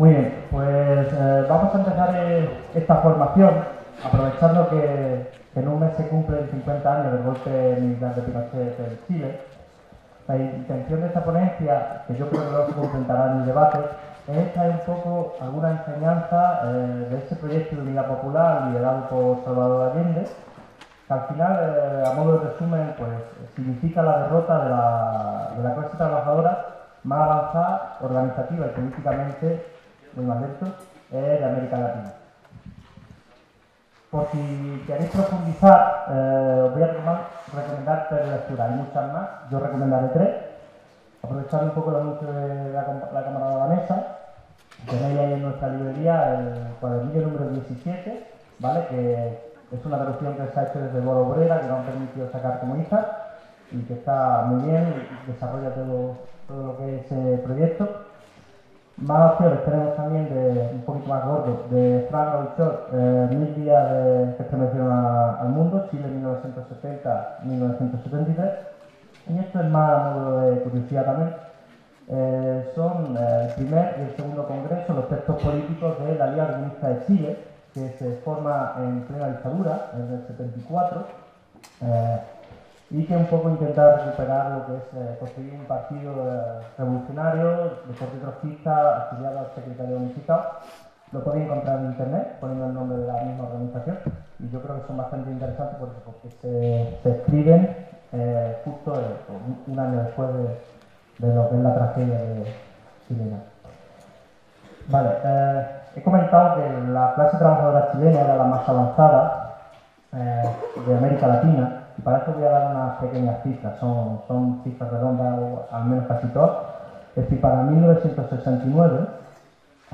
Muy bien, pues vamos a empezar esta formación aprovechando que en un mes se cumplen 50 años del golpe militar de Pinochet en Chile. La intención de esta ponencia, que yo creo que luego se complementará en el debate, es traer un poco alguna enseñanza de ese proyecto de unidad popular liderado por Salvador Allende, que al final, a modo de resumen, pues significa la derrota de la clase trabajadora más avanzada, organizativa y políticamente, muy más lento, de América Latina. Por si queréis profundizar, os voy a recomendar 3 lecturas, hay muchas más, yo recomendaré 3. Aprovechar un poco el anuncio de la camarada Vanessa, tenéis ahí en nuestra librería el cuadernillo número 17, ¿vale? Que es una traducción que se ha hecho desde Bola Obrera, que nos han permitido sacar comunistas y que está muy bien y desarrolla todo lo que es el proyecto. Más opciones tenemos también, un poquito más gordo, de Frank Lloyd Wright, 1000 días que estremecieron al mundo, Chile 1970-1973. Y esto es más a modo de curiosidad también. Son el primer y el segundo congreso, los textos políticos de la Liga Comunista de Chile, que se forma en plena dictadura, en el 74, y que un poco intenta recuperar lo que es construir un partido revolucionario, de corte trotskista, afiliado al secretario unificado. Lo podéis encontrar en internet, poniendo el nombre de la misma organización, y yo creo que son bastante interesantes porque se escriben justo un año después de lo que es la tragedia chilena. Vale, he comentado que la clase trabajadora chilena era la más avanzada de América Latina, y para eso voy a dar unas pequeñas cifras, son cifras redondas, o al menos casi todas. Es decir, para 1969,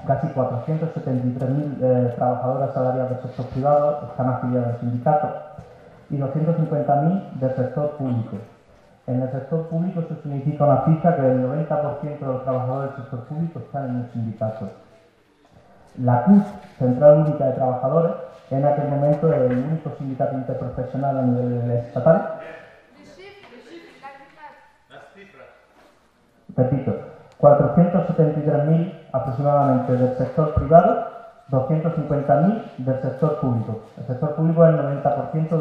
casi 473.000 trabajadoras salariadas del sector privado están afiliadas al sindicato y 250.000 del sector público. En el sector público eso significa una cifra que el 90% de los trabajadores del sector público están en un sindicato. La CUT, Central Única de Trabajadores, en aquel momento el único sindicato interprofesional a nivel estatal. Repito, 473.000 aproximadamente del sector privado, 250.000 del sector público. El sector público es el 90%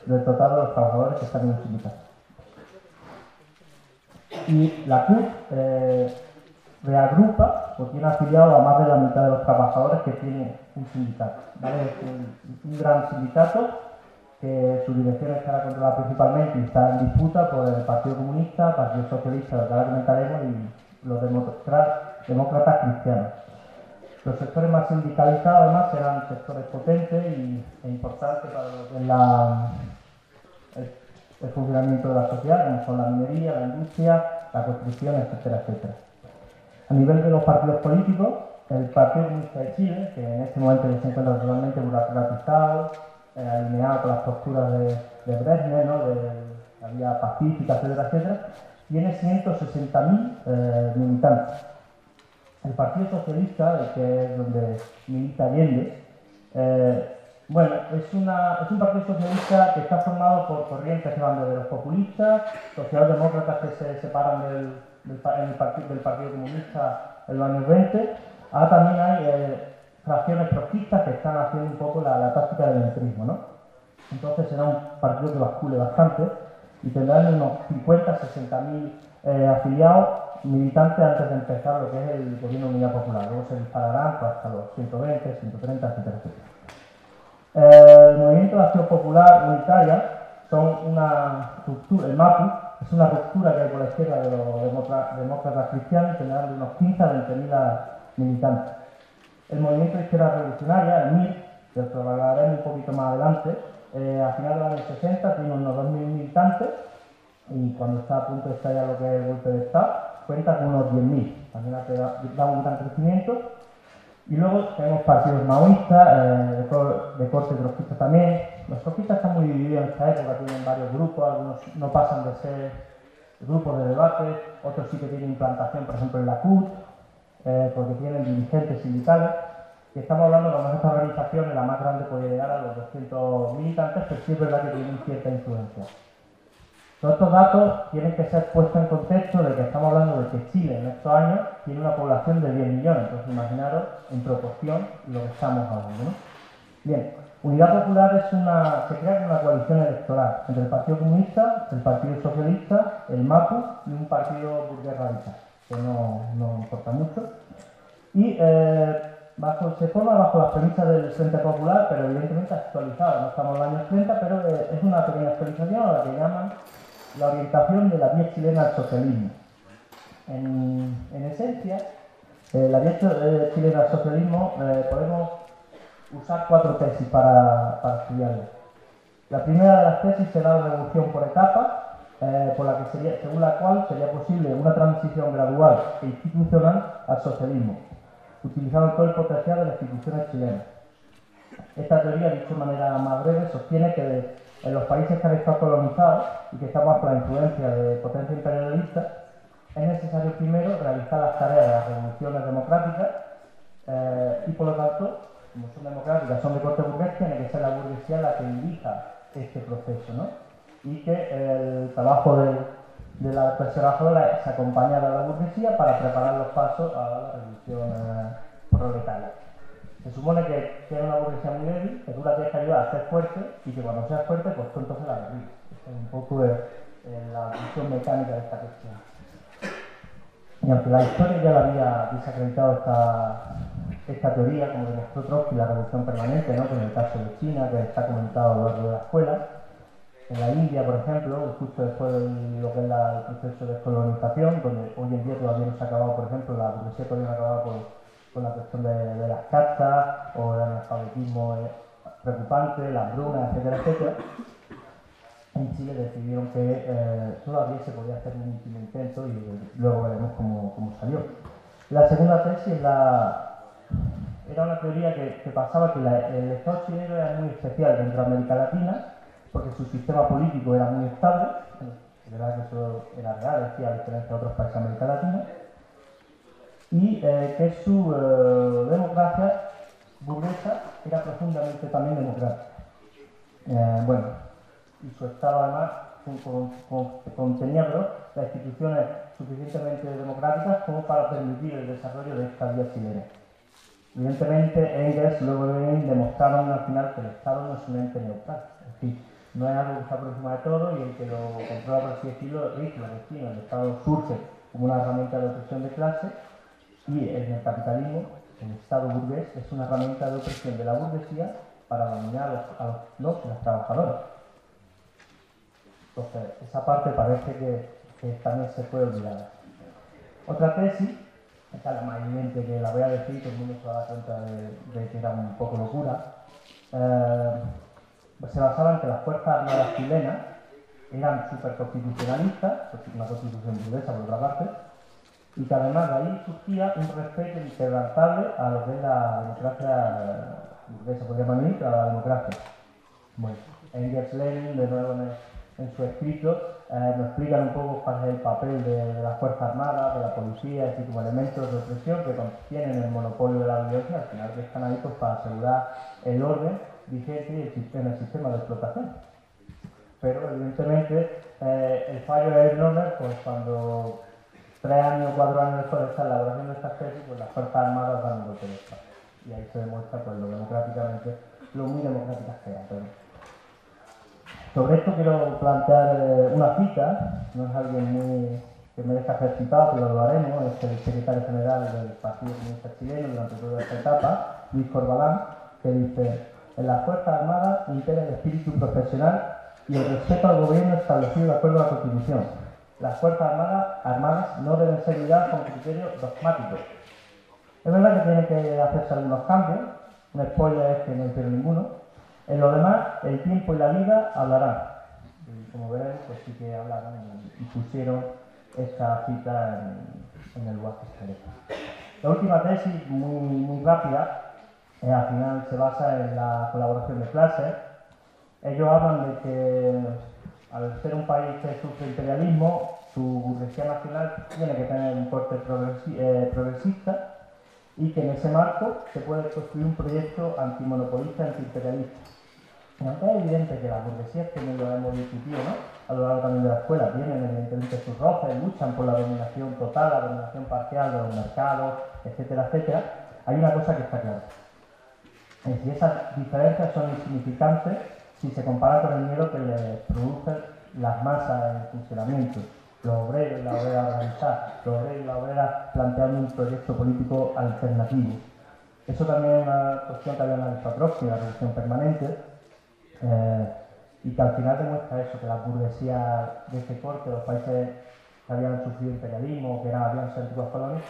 del total de los trabajadores que están en un sindicato. Y la CUT reagrupa o tiene afiliado a más de la mitad de los trabajadores que tiene un sindicato, ¿vale? Es un gran sindicato que su dirección estará controlada principalmente y está en disputa por el Partido Comunista, el Partido Socialista, lo que ahora comentaremos, y los demócratas cristianos. Los sectores más sindicalizados además serán sectores potentes e importantes para lo que es el funcionamiento de la sociedad, como son la minería, la industria, la construcción, etcétera, etcétera. A nivel de los partidos políticos, el Partido Comunista de Chile, que en este momento ya se encuentra totalmente burocratizado, alineado con las posturas de Brezhnev, ¿no? De la vía pacífica, etcétera, etcétera, tiene 160.000 militantes. El Partido Socialista, que es donde milita Allende, es un partido socialista que está formado por corrientes que van desde los populistas, socialdemócratas que se separan del Partido Comunista en los años 20, ahora también hay fracciones trotskistas que están haciendo un poco la táctica del entrismo, ¿no? Entonces será un partido que bascule bastante y tendrán unos 50-60.000 afiliados militantes antes de empezar lo que es el gobierno de unidad popular. Luego se dispararán pues, hasta los 120, 130, etcétera, etcétera. El Movimiento de Acción Popular Unitaria son una ruptura, el MAPU es una ruptura que hay por la izquierda de los demócratas cristianos, tendrán de unos 15 a 20.000 militantes. El Movimiento de Izquierda Revolucionaria, el MIR, del que hablaremos un poquito más adelante, a finales de los años 60 tiene unos 2.000 militantes y cuando está a punto de estallar lo que es el golpe de Estado, cuenta con unos 10.000. También da un gran crecimiento. Y luego tenemos partidos maoístas, de corte trotskista también. Los trotskistas están muy divididos en esta época, tienen varios grupos, algunos no pasan de ser grupos de debate, otros sí que tienen implantación, por ejemplo en la CUT, porque tienen dirigentes sindicales. Y estamos hablando de que esta organización, la más grande, puede llegar a los 200 militantes, pero sí es verdad que tienen cierta influencia. Todos estos datos tienen que ser puestos en contexto de que estamos hablando de que Chile en estos años tiene una población de 10 millones, entonces imaginaros en proporción lo que estamos hablando, ¿no? Bien, Unidad Popular se crea como una coalición electoral entre el Partido Comunista, el Partido Socialista, el MAPU y un partido burgués radical, que no importa mucho. Y se forma bajo las premisas del Frente Popular, pero evidentemente actualizado, no estamos en los años 30, pero es una pequeña actualización a la que llaman la orientación de la vía chilena al socialismo. En esencia, la vía chilena al socialismo podemos usar 4 tesis para estudiarla. La primera de las tesis será la revolución por etapas, según la cual sería posible una transición gradual e institucional al socialismo, utilizando todo el potencial de las instituciones chilenas. Esta teoría, dicho de manera más breve, sostiene que en los países que han estado colonizados y que están bajo la influencia de potencia imperialista, es necesario primero realizar las tareas de las revoluciones democráticas y, por lo tanto, como son democráticas, son de corte burgués, tiene que ser la burguesía la que dirija este proceso, ¿no? Y que el trabajo de la clase trabajadora se acompaña de la burguesía para preparar los pasos a la revolución proletaria. Se supone que es una burguesía muy débil, que tú la tienes que ayudar a ser fuerte y que cuando seas fuerte, pues tú entonces la derribas. Es un poco la visión mecánica de esta cuestión. Y aunque la historia ya la había desacreditado esta teoría, como demostró Trotsky, la revolución permanente, ¿no? Con el caso de China, que está comentado a lo largo de la escuela. En la India, por ejemplo, justo después de lo que es el proceso de descolonización, donde hoy en día todavía no se ha acabado, por ejemplo, la burguesía todavía no ha acabado con la cuestión de las castas o el analfabetismo preocupante, la hambruna, etcétera, etcétera. En Chile decidieron que todavía se podía hacer un último intento y luego veremos cómo salió. La segunda tesis era una teoría que pasaba que el Estado chileno era muy especial dentro de América Latina porque su sistema político era muy estable, es verdad que eso era real, decía, a diferencia de otros países de América Latina, y que su democracia burguesa era profundamente también democrática. Y su Estado además contenía las instituciones suficientemente democráticas como para permitir el desarrollo de esta vía chilena. Evidentemente, Engels luego de Lenin demostraron al final que el Estado no es un ente neutral, es decir, no es algo que está por encima de todo y el que lo controla, por así decirlo, es la destino. El Estado surge como una herramienta de opresión de clase y en el capitalismo, el Estado burgués es una herramienta de opresión de la burguesía para dominar a los y las trabajadoras. Entonces, esa parte parece que también se puede olvidar. Otra tesis, esta es la más evidente que la voy a decir, todo el mundo se va a dar cuenta de que era un poco locura, se basaba en que las Fuerzas Armadas chilenas eran superconstitucionalistas, una constitución burguesa por otra parte, y que además de ahí surgía un respeto inquebrantable a lo que es la democracia burguesa, podría decir, a la democracia. Bueno, Engels, Lenin, de nuevo en su escrito, nos explican un poco cuál es el papel de las Fuerzas Armadas, de la policía, así como elementos de opresión que tienen el monopolio de la violencia, al final que están ahí pues, para asegurar el orden vigente en el sistema de explotación. Pero evidentemente el fallo de Norner, pues cuando 3 años o 4 años después de esta elaboración de estas tesis, pues las Fuerzas Armadas dan un golpe de estado. Y ahí se demuestra pues, lo muy democráticas que eran. Pero sobre esto quiero plantear una cita, no es alguien que merezca ser citado, pero lo haremos, es el secretario general del Partido Comunista Chileno durante toda esta etapa, Luis Corbalán, que dice: en las Fuerzas Armadas impera el espíritu profesional y el respeto al gobierno establecido de acuerdo a la Constitución. Las Fuerzas Armadas no deben ser guiadas con criterios dogmáticos. Es verdad que tiene que hacerse algunos cambios, un spoiler es que no hicieron ninguno. En lo demás, el tiempo y la vida hablarán. Y como veremos, pues sí que hablaron y pusieron esta cita en el lugar que estaré. La última tesis, muy rápida, al final se basa en la colaboración de clases. Ellos hablan de que al ser un país que sufre imperialismo, su burguesía nacional tiene que tener un corte progresista y que en ese marco se puede construir un proyecto antimonopolista, antiimperialista. Y aunque es evidente que las burguesías, que lo hemos discutido, ¿no? a lo largo también de la escuela, tienen evidentemente sus roces, luchan por la dominación total, la dominación parcial de los mercados, etcétera, etcétera, hay una cosa que está clara. Es si esas diferencias son insignificantes si se compara con el miedo que les producen las masas en funcionamiento, los obreros y la obrera organizadas, los obreros y la obrera planteando un proyecto político alternativo. Eso también es una cuestión que había analizado Trotsky, la revolución permanente, y que al final demuestra eso, que la burguesía de este corte, los países que habían sufrido imperialismo, que habían sido antiguas colonias,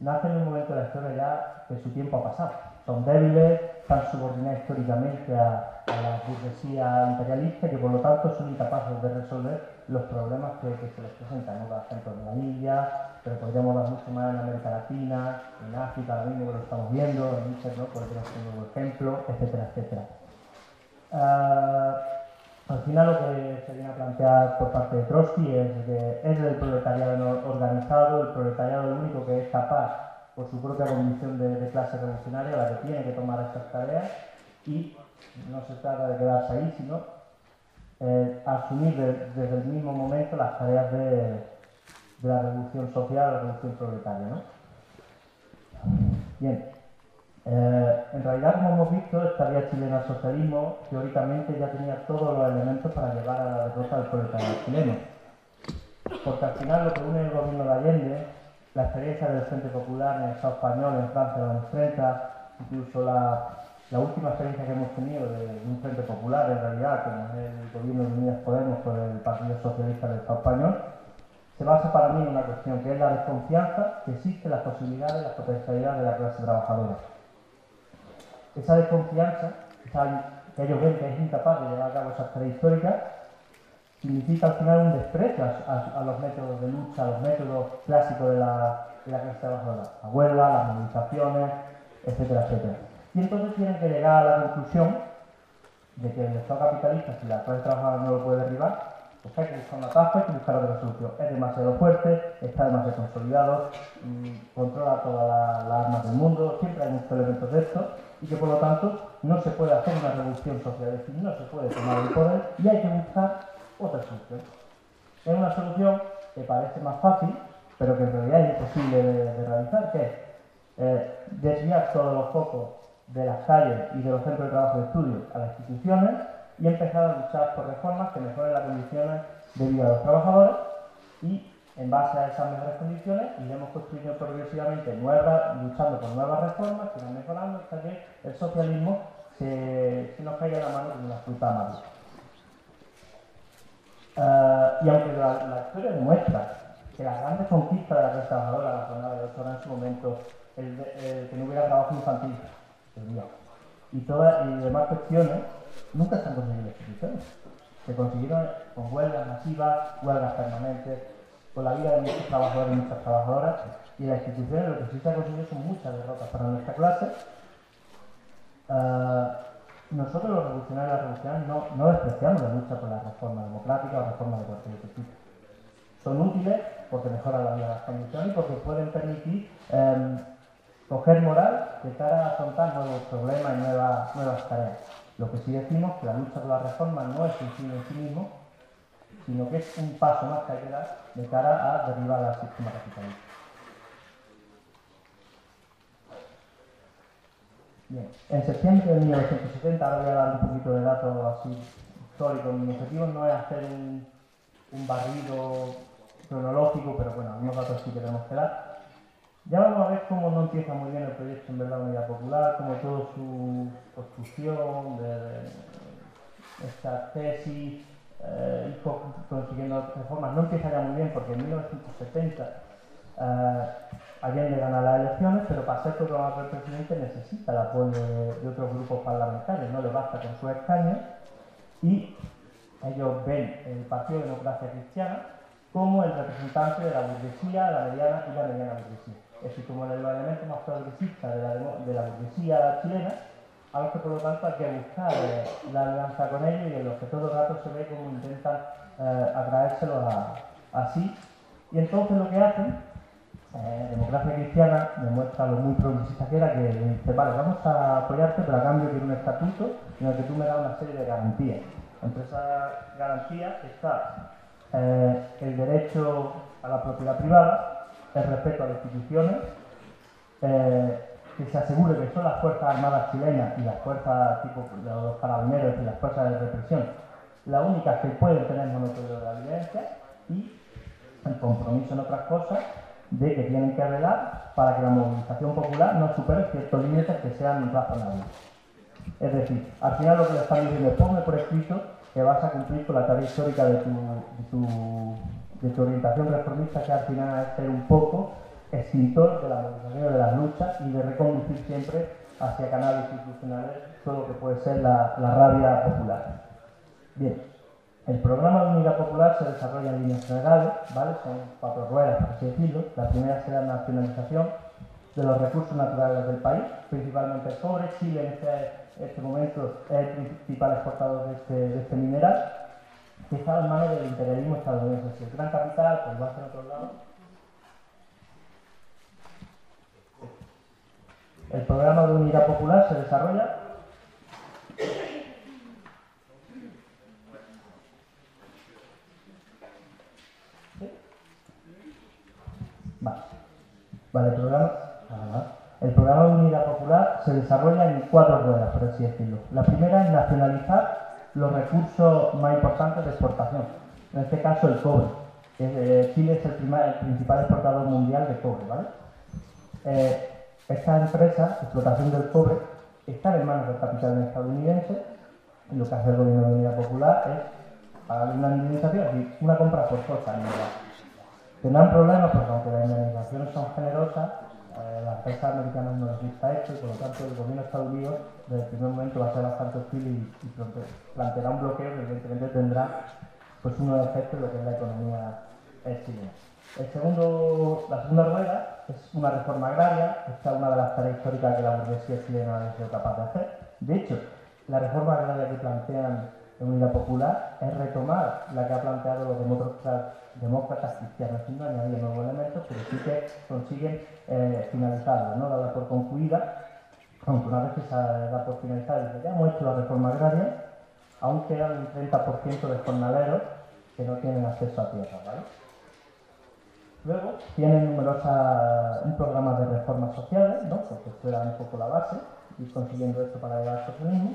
nacen en un momento de la historia ya que su tiempo ha pasado. Son débiles, están subordinados históricamente a la burguesía imperialista y que por lo tanto son incapaces de resolver los problemas que se les presentan. ¿No? Por ejemplo, en la India, pero podríamos dar mucho más en América Latina, en África, ahora mismo que lo estamos viendo, en Níger, ¿no? Por ejemplo, etcétera, etcétera. Al final lo que se viene a plantear por parte de Trotsky es que es el proletariado organizado, el proletariado el único que es capaz, por su propia condición de clase revolucionaria, la que tiene que tomar estas tareas, y no se trata de quedarse ahí, sino asumir desde el mismo momento las tareas de la revolución social, la revolución proletaria, ¿no? Bien. En realidad, como hemos visto, esta vía chilena al socialismo teóricamente ya tenía todos los elementos para llevar a la derrota del proletariado chileno. Porque al final lo que une el gobierno de Allende, la experiencia del Frente Popular en el Estado español, en Francia, en los años 30, incluso la última experiencia que hemos tenido de un Frente Popular, en realidad, como es el gobierno de Unidas Podemos por el Partido Socialista del Estado español, se basa para mí en una cuestión que es la desconfianza que existe en las posibilidades y las potencialidades de la clase trabajadora. Esa desconfianza, que ellos ven que es incapaz de llevar a cabo esas tareas históricas, significa al final un desprecio a los métodos de lucha, a los métodos clásicos de la clase trabajadora, la huelga, las movilizaciones, etcétera, etcétera. Y entonces tienen que llegar a la conclusión de que el Estado capitalista, si la clase trabajadora no lo puede derribar, pues hay que buscar un atajo, hay que buscar otra solución. Es demasiado fuerte, está demasiado consolidado, controla todas las armas del mundo, siempre hay muchos elementos de esto, y que por lo tanto no se puede hacer una revolución social, es decir, no se puede tomar el poder y hay que buscar otra solución. Es una solución que parece más fácil, pero que en realidad es imposible de realizar, que es desviar todos los focos de las calles y de los centros de trabajo y de estudio a las instituciones y empezar a luchar por reformas que mejoren las condiciones de vida de los trabajadores, y en base a esas mejores condiciones iremos construyendo progresivamente luchando por nuevas reformas que irán mejorando hasta que el socialismo se nos caiga en la mano como una fruta amarga. Y aunque la historia demuestra que las grandes conquistas de la clase trabajadora, la jornada de 8 horas en su momento, el que no hubiera trabajo infantil, y demás cuestiones, nunca se han conseguido las instituciones. Se consiguieron con huelgas masivas, huelgas permanentes, con la vida de muchos trabajadores y muchas trabajadoras, y las instituciones lo que sí se ha conseguido son muchas derrotas para nuestra clase. Nosotros los revolucionarios y las revolucionarias no despreciamos la lucha por la reforma democrática o reforma de cualquier otro tipo. Son útiles porque mejoran la vida de las condiciones y porque pueden permitir coger moral de cara a afrontar nuevos problemas y nuevas tareas. Lo que sí decimos es que la lucha por la reforma no es un fin en sí mismo, sino que es un paso más que hay que dar de cara a derribar al sistema capitalista. Bien, en septiembre de 1970, ahora voy a dar un poquito de datos así históricos. Mi objetivo no es hacer un barrido cronológico, pero bueno, algunos datos sí que tenemos que dar. Ya vamos a ver cómo no empieza muy bien el proyecto en verdad Unidad Popular, cómo toda su construcción de esta tesis, consiguiendo reformas, no empieza ya muy bien porque en 1970 Allende gana las elecciones, pero para ser proclamado el presidente necesita el apoyo de otros grupos parlamentarios, no le basta con sus escaños, y ellos ven el Partido Democracia Cristiana como el representante de la burguesía, la mediana y la mediana burguesía. Es decir, como los elementos más progresistas de la burguesía chilena, a los que por lo tanto hay que buscar la alianza con ellos, y en los que todo el rato se ve como intentan atraérselos así. Y entonces lo que hacen, Democracia Cristiana demuestra lo muy progresista que era, que dice, vale, vamos a apoyarte, pero a cambio quiero un estatuto en el que tú me das una serie de garantías. Entre esas garantías está el derecho a la propiedad privada, el respeto a las instituciones, que se asegure que son las Fuerzas Armadas chilenas y las fuerzas tipo los carabineros y las fuerzas de represión las únicas que pueden tener monopolio de la violencia, y el compromiso en otras cosas de que tienen que velar para que la movilización popular no supere ciertos límites que sean razonables. Es decir, al final lo que le están diciendo es: ponme por escrito que vas a cumplir con la tarea histórica de tu orientación reformista, que al final es ser un poco extintor de la movilización de las luchas y de reconducir siempre hacia canales institucionales todo lo que puede ser la rabia popular. Bien, el programa de unidad popular se desarrolla en líneas generales, ¿vale? Son 4 ruedas, por así decirlo. La primera será la nacionalización de los recursos naturales del país, principalmente el cobre. Chile en este momento es el principal exportador de este mineral, que está en manos del imperialismo estadounidense. Si el gran capital pues va hacia otro lado. El programa de unidad popular se desarrolla el programa de unidad popular se desarrolla en 4 ruedas, por así decirlo. La primera es nacionalizar los recursos más importantes de exportación, en este caso el cobre. Chile es el principal exportador mundial de cobre, ¿vale? Esta empresa, explotación del cobre, está en manos del capital estadounidense, y lo que hace el gobierno de unidad popular es pagarle una indemnización, es decir, una compra forzosa en verdad. Tendrán problemas porque aunque las indemnizaciones son generosas, las empresas americanas no les gusta esto, y por lo tanto el gobierno de Estados Unidos desde el primer momento va a ser bastante hostil y planteará un bloqueo que evidentemente tendrá pues unos efectos en lo que es la economía chilena. La segunda rueda es una reforma agraria. Esta es una de las tareas históricas que la burguesía chilena ha sido capaz de hacer. De hecho, la reforma agraria que plantean en Unidad Popular es retomar la que ha planteado los demócratas cristianos, sin añadir nuevos elementos, pero sí que consiguen finalizarla, no darla por concluida, aunque una vez que se da por finalizada, dice: ya hemos hecho la reforma agraria, aún quedan un 30% de jornaleros que no tienen acceso a tierra, ¿vale? Luego tienen un programa de reformas sociales, ¿no? Porque esto era un poco la base, ir consiguiendo esto para llegar al socialismo.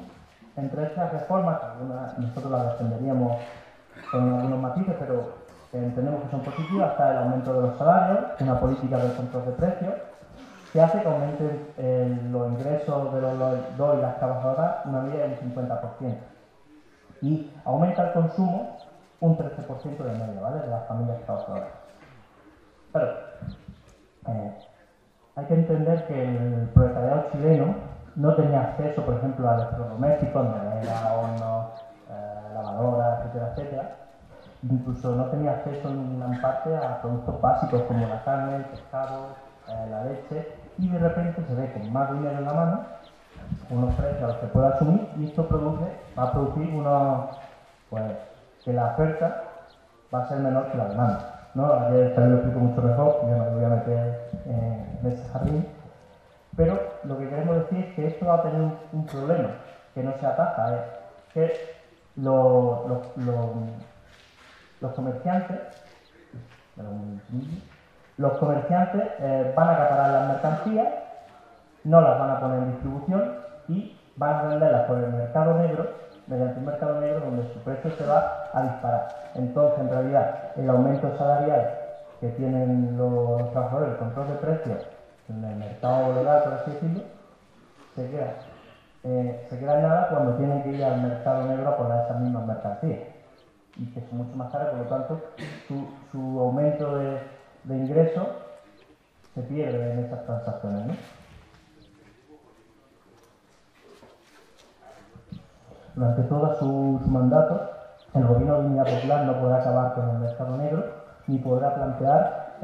Entre estas reformas, algunas nosotros las defenderíamos con algunos matices, pero entendemos que son positivas. Está el aumento de los salarios, una política de control de precios, que hace que aumenten los ingresos de los dos y las trabajadoras una media del 50%. Y aumenta el consumo un 13% de media, ¿vale? De las familias trabajadoras. Pero hay que entender que el proletariado chileno no tenía acceso, por ejemplo, a electrodomésticos, nevera, hornos, lavadoras, etcétera, etcétera. Incluso no tenía acceso en gran parte a productos básicos como la carne, el pescado, la leche, y de repente se ve con más dinero en la mano, unos precios a los que puede asumir, y esto va a producir que la oferta va a ser menor que la demanda, ¿no? Ayer también lo explico mucho mejor, yo no me voy a meter en ese jardín, pero lo que queremos decir es que esto va a tener un problema que no se ataja, es que los comerciantes van a acaparar las mercancías, no las van a poner en distribución y van a venderlas por el mercado negro, mediante un mercado negro donde su precio se va a disparar. Entonces, en realidad, el aumento salarial que tienen los trabajadores, el control de precios en el mercado legal, por así decirlo, se queda en nada cuando tienen que ir al mercado negro a poner esas mismas mercancías, y que son mucho más caras, por lo tanto, su aumento de ingresos se pierde en esas transacciones, ¿no? Durante todo su mandato, el gobierno de Unidad Popular no podrá acabar con el mercado negro, ni podrá plantear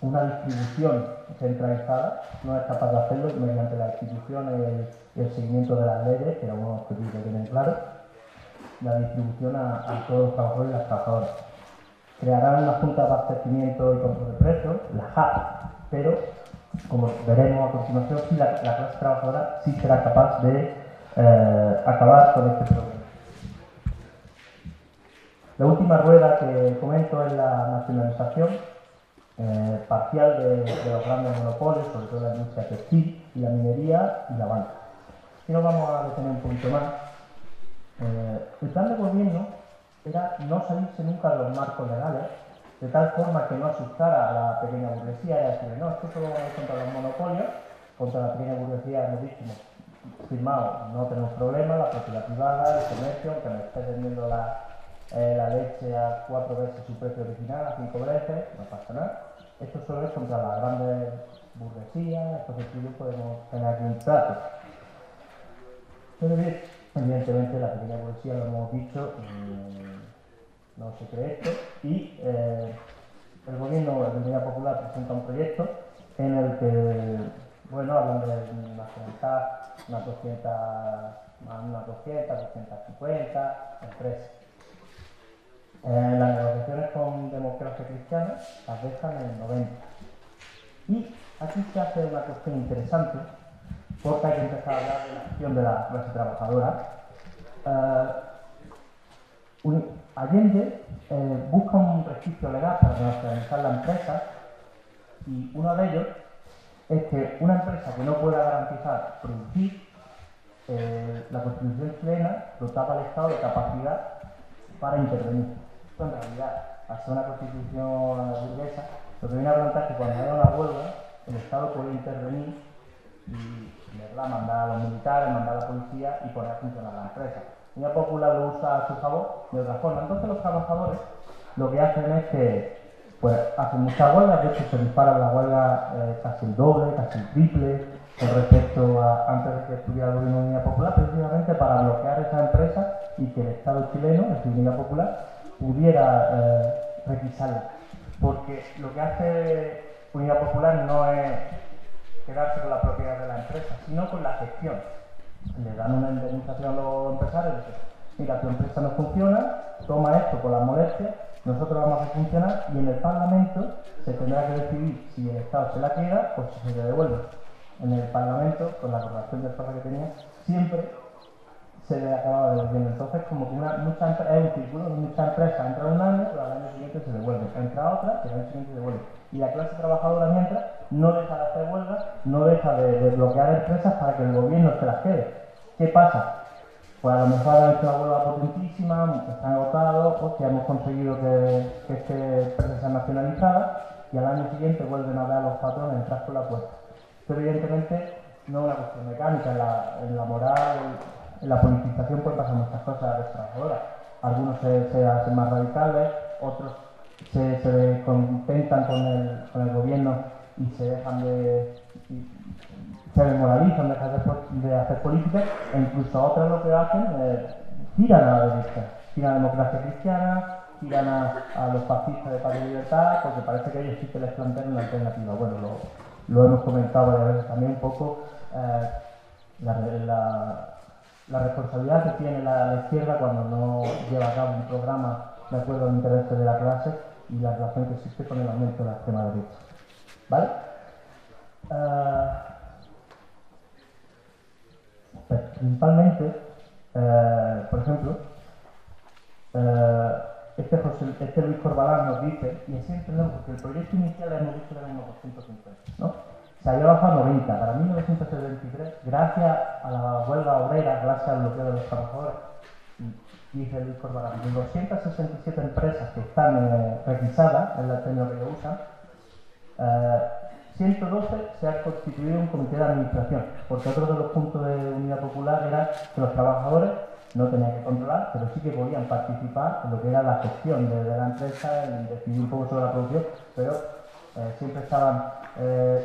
una distribución centralizada. No es capaz de hacerlo mediante la institución y el seguimiento de las leyes, que era uno de los objetivos que tienen claro, la distribución a todos los trabajadores y las trabajadoras. Crearán una junta de abastecimiento y control de precios, la JAP, pero, como veremos a continuación, sí, la clase trabajadora sí será capaz de acabar con este problema. La última rueda que comento es la nacionalización parcial de los grandes monopolios, sobre todo la industria textil y la minería y la banca. Y nos vamos a detener un poquito más. El plan de gobierno era no salirse nunca de los marcos legales, de tal forma que no asustara a la pequeña burguesía, era decir, no, esto solo va a ir contra los monopolios, contra la pequeña burguesía, hemos dicho, firmado, no tenemos problemas, la propiedad privada, el comercio, aunque me esté vendiendo la leche a 4 veces su precio original, a 5 veces, no pasa nada. Esto solo es contra las grandes burguesías, entonces tú y yo podemos tener aquí un trato. Pero evidentemente la pequeña burguesía, lo hemos dicho, no se cree esto, y el gobierno de la Unidad Popular presenta un proyecto en el que, bueno, hablan de nacionalizar unas 250 empresas. Las negociaciones con Democracia Cristiana las dejan en el 90. Y aquí se hace una cuestión interesante, porque hay que empezar a hablar de la gestión de la clase trabajadora. Allende busca un registro legal para nacionalizar la empresa, y uno de ellos es que una empresa que no pueda garantizar producir, la Constitución chilena dotaba al Estado de capacidad para intervenir. Esto en realidad, al ser una constitución burguesa, lo que viene a plantear es que cuando haya una huelga, el Estado puede intervenir y mandar a los militares, mandar a la policía y poner a funcionar la empresa. La Unidad Popular lo usa a su favor de otra forma. Entonces los trabajadores lo que hacen es que hacen muchas huelgas, de hecho se disparan las huelgas casi el doble, casi el triple con respecto a antes de que estuviera el gobierno de la Unidad Popular, precisamente para bloquear esa empresa y que el Estado chileno, la Unidad Popular, pudiera requisarla. Porque lo que hace Unidad Popular no es quedarse con la propiedad de la empresa, sino con la gestión. Le dan una indemnización a los empresarios y dicen, mira, tu empresa no funciona, toma esto por las molestias, nosotros vamos a funcionar, y en el Parlamento se tendrá que decidir si el Estado se la queda o si se le devuelve. En el Parlamento, con la correlación de fuerza que tenía, siempre se le acababa devolviendo. Entonces, como que es un círculo, muchas empresas entran un año, pero al año siguiente se devuelven. Entra otra, y al año siguiente se devuelve. Y la clase trabajadora, mientras, no deja de hacer huelgas, no deja de bloquear empresas para que el gobierno se las quede. ¿Qué pasa? Pues a lo mejor han hecho una huelga potentísima, están agotados, o que hemos conseguido que esta empresa sea nacionalizada, y al año siguiente vuelven a ver a los patrones entrar por la puerta. Pero evidentemente no es una cuestión mecánica, en la moral, en la politización pueden pasar muchas cosas a las trabajadoras. Algunos se hacen más radicales, otros se contentan con el gobierno y se dejan se desmoralizan, dejan de hacer política, e incluso otras lo que hacen es giran a la derecha, giran a la Democracia Cristiana, giran a los fascistas de Paz y Libertad, porque parece que ellos sí que les plantean una alternativa. Bueno, lo hemos comentado varias veces también un poco, la responsabilidad que tiene la izquierda cuando no lleva a cabo un programa de acuerdo a los intereses de la clase, y la relación que existe con el aumento de la extrema derecha. ¿Vale? Pues, principalmente, por ejemplo, este Luis Corbalán nos dice, y así entendemos, porque el proyecto inicial hemos dicho que era unos 250, ¿no? Se había bajado a 90, para 1973, gracias a la huelga obrera, gracias al bloqueo de los trabajadores, dice Luis Corbalán, de 267 empresas que están requisadas, en la término que lo usan, 112 se ha constituido un comité de administración, porque otro de los puntos de Unidad Popular era que los trabajadores no tenían que controlar, pero sí que podían participar en lo que era la gestión de la empresa, en decidir un poco sobre la producción, pero siempre estaban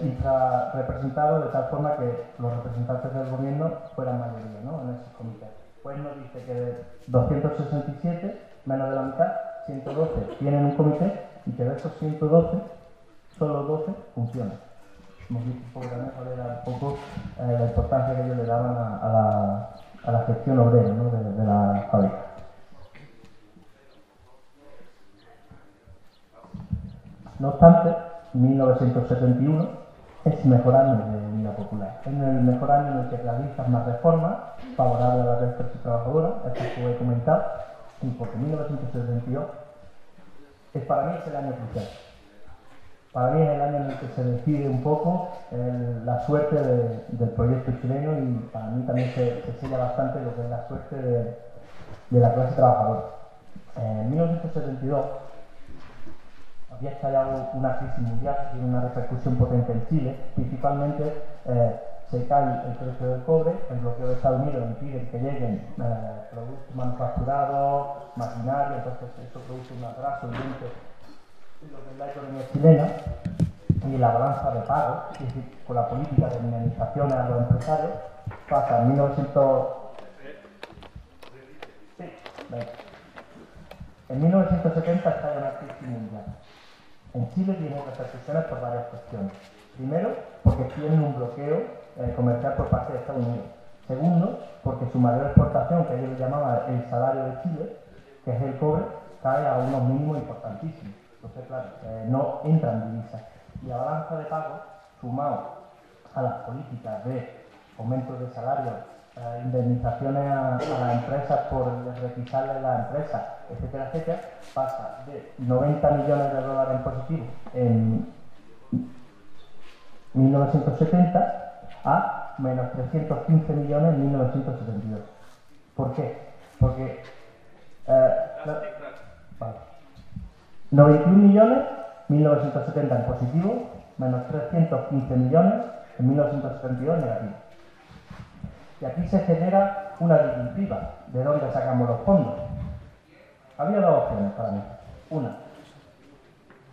infrarrepresentados, de tal forma que los representantes del gobierno fueran mayoría, ¿no?, en esos comités. Pues nos dice que de 267, menos de la mitad, 112 tienen un comité, y que de esos 112, solo 12 funcionan. Hemos visto un poco también cuál era un poco la importancia que ellos le daban a la gestión obrera, ¿no?, de la fábrica. No obstante, 1971 es mejor año de Unidad Popular. Es el mejor año en el que realizan más reformas favorables a la clase trabajadora, esto que he comentado, y porque 1972 para mí es el año crucial. Para mí es el año en el que se decide un poco la suerte del proyecto chileno, y para mí también se sella bastante lo que es la suerte de la clase trabajadora. En 1972 había estallado una crisis mundial que tiene una repercusión potente en Chile. Principalmente se cae el precio del cobre, el bloqueo de Estados Unidos impide que lleguen productos manufacturados, maquinaria, entonces eso produce un atraso evidente en lo que es la economía chilena, y la balanza de pagos, es decir, con la política de indemnizaciones a los empresarios, pasa en 1900... Sí, en 1970 estalla una crisis mundial. En Chile tiene repercusiones por varias cuestiones. Primero, porque tienen un bloqueo comercial por parte de Estados Unidos. Segundo, porque su mayor exportación, que ellos llamaban el salario de Chile, que es el cobre, cae a unos mínimos importantísimos. Entonces, claro, no entra en divisas. Y la balanza de pagos, sumado a las políticas de aumento de salarios, indemnizaciones a las empresas por requisarles las empresas, etcétera, etcétera, pasa de 90 millones de dólares en positivo en 1970 a menos 315 millones en 1972. ¿Por qué? Porque 91 millones 1970 en positivo, menos 315 millones en 1972 en negativo. Y aquí se genera una disyuntiva de dónde sacamos los fondos. Había dos opciones para mí. Una,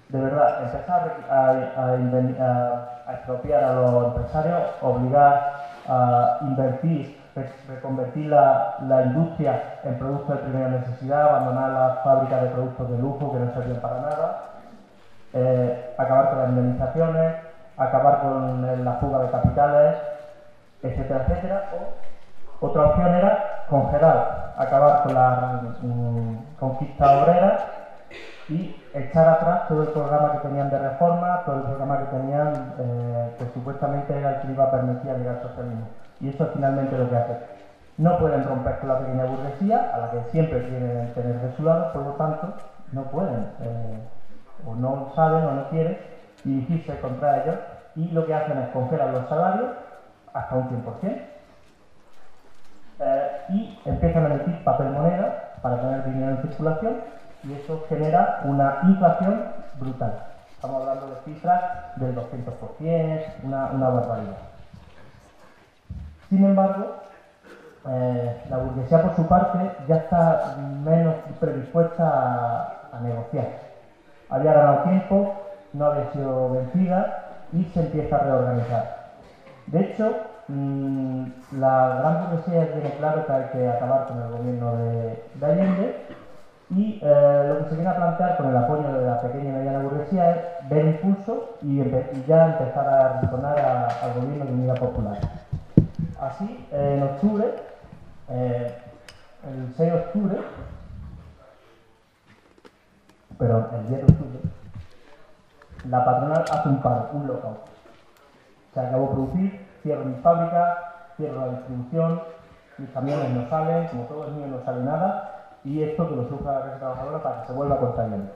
de verdad, empezar a expropiar a los empresarios, obligar a invertir, reconvertir la industria en productos de primera necesidad, abandonar las fábricas de productos de lujo que no servían para nada, acabar con las indemnizaciones, acabar con la fuga de capitales, etcétera, etcétera. O otra opción era congelar, acabar con la conquista obrera y echar atrás todo el programa que tenían de reforma, todo el programa que tenían, que supuestamente era el que iba a permitir llegar al socialismo. Y eso es finalmente lo que hace. No pueden romper con la pequeña burguesía, a la que siempre quieren tener de su lado, por lo tanto, no pueden, o no saben o no quieren dirigirse contra ellos, y lo que hacen es congelar los salarios hasta un 100%, y empiezan a emitir papel moneda para tener dinero en circulación, y eso genera una inflación brutal. Estamos hablando de cifras del 200%, una barbaridad. Sin embargo, la burguesía por su parte ya está menos predispuesta a negociar. Había ganado tiempo, no había sido vencida y se empieza a reorganizar. De hecho, la gran burguesía tiene claro que hay que acabar con el gobierno de Allende, y lo que se viene a plantear con el apoyo de la pequeña y mediana burguesía es ver impulso y ya empezar a retornar al gobierno de Unidad Popular. Así, en octubre, el 6 de octubre, el 10 de octubre, la patronal hace un paro, un lockout. Se acabó de producir, cierro mi fábrica, cierro la distribución, mis camiones no salen, como todo el mío no sale nada, y esto que lo sufra la clase trabajadora para que se vuelva a cortar bien.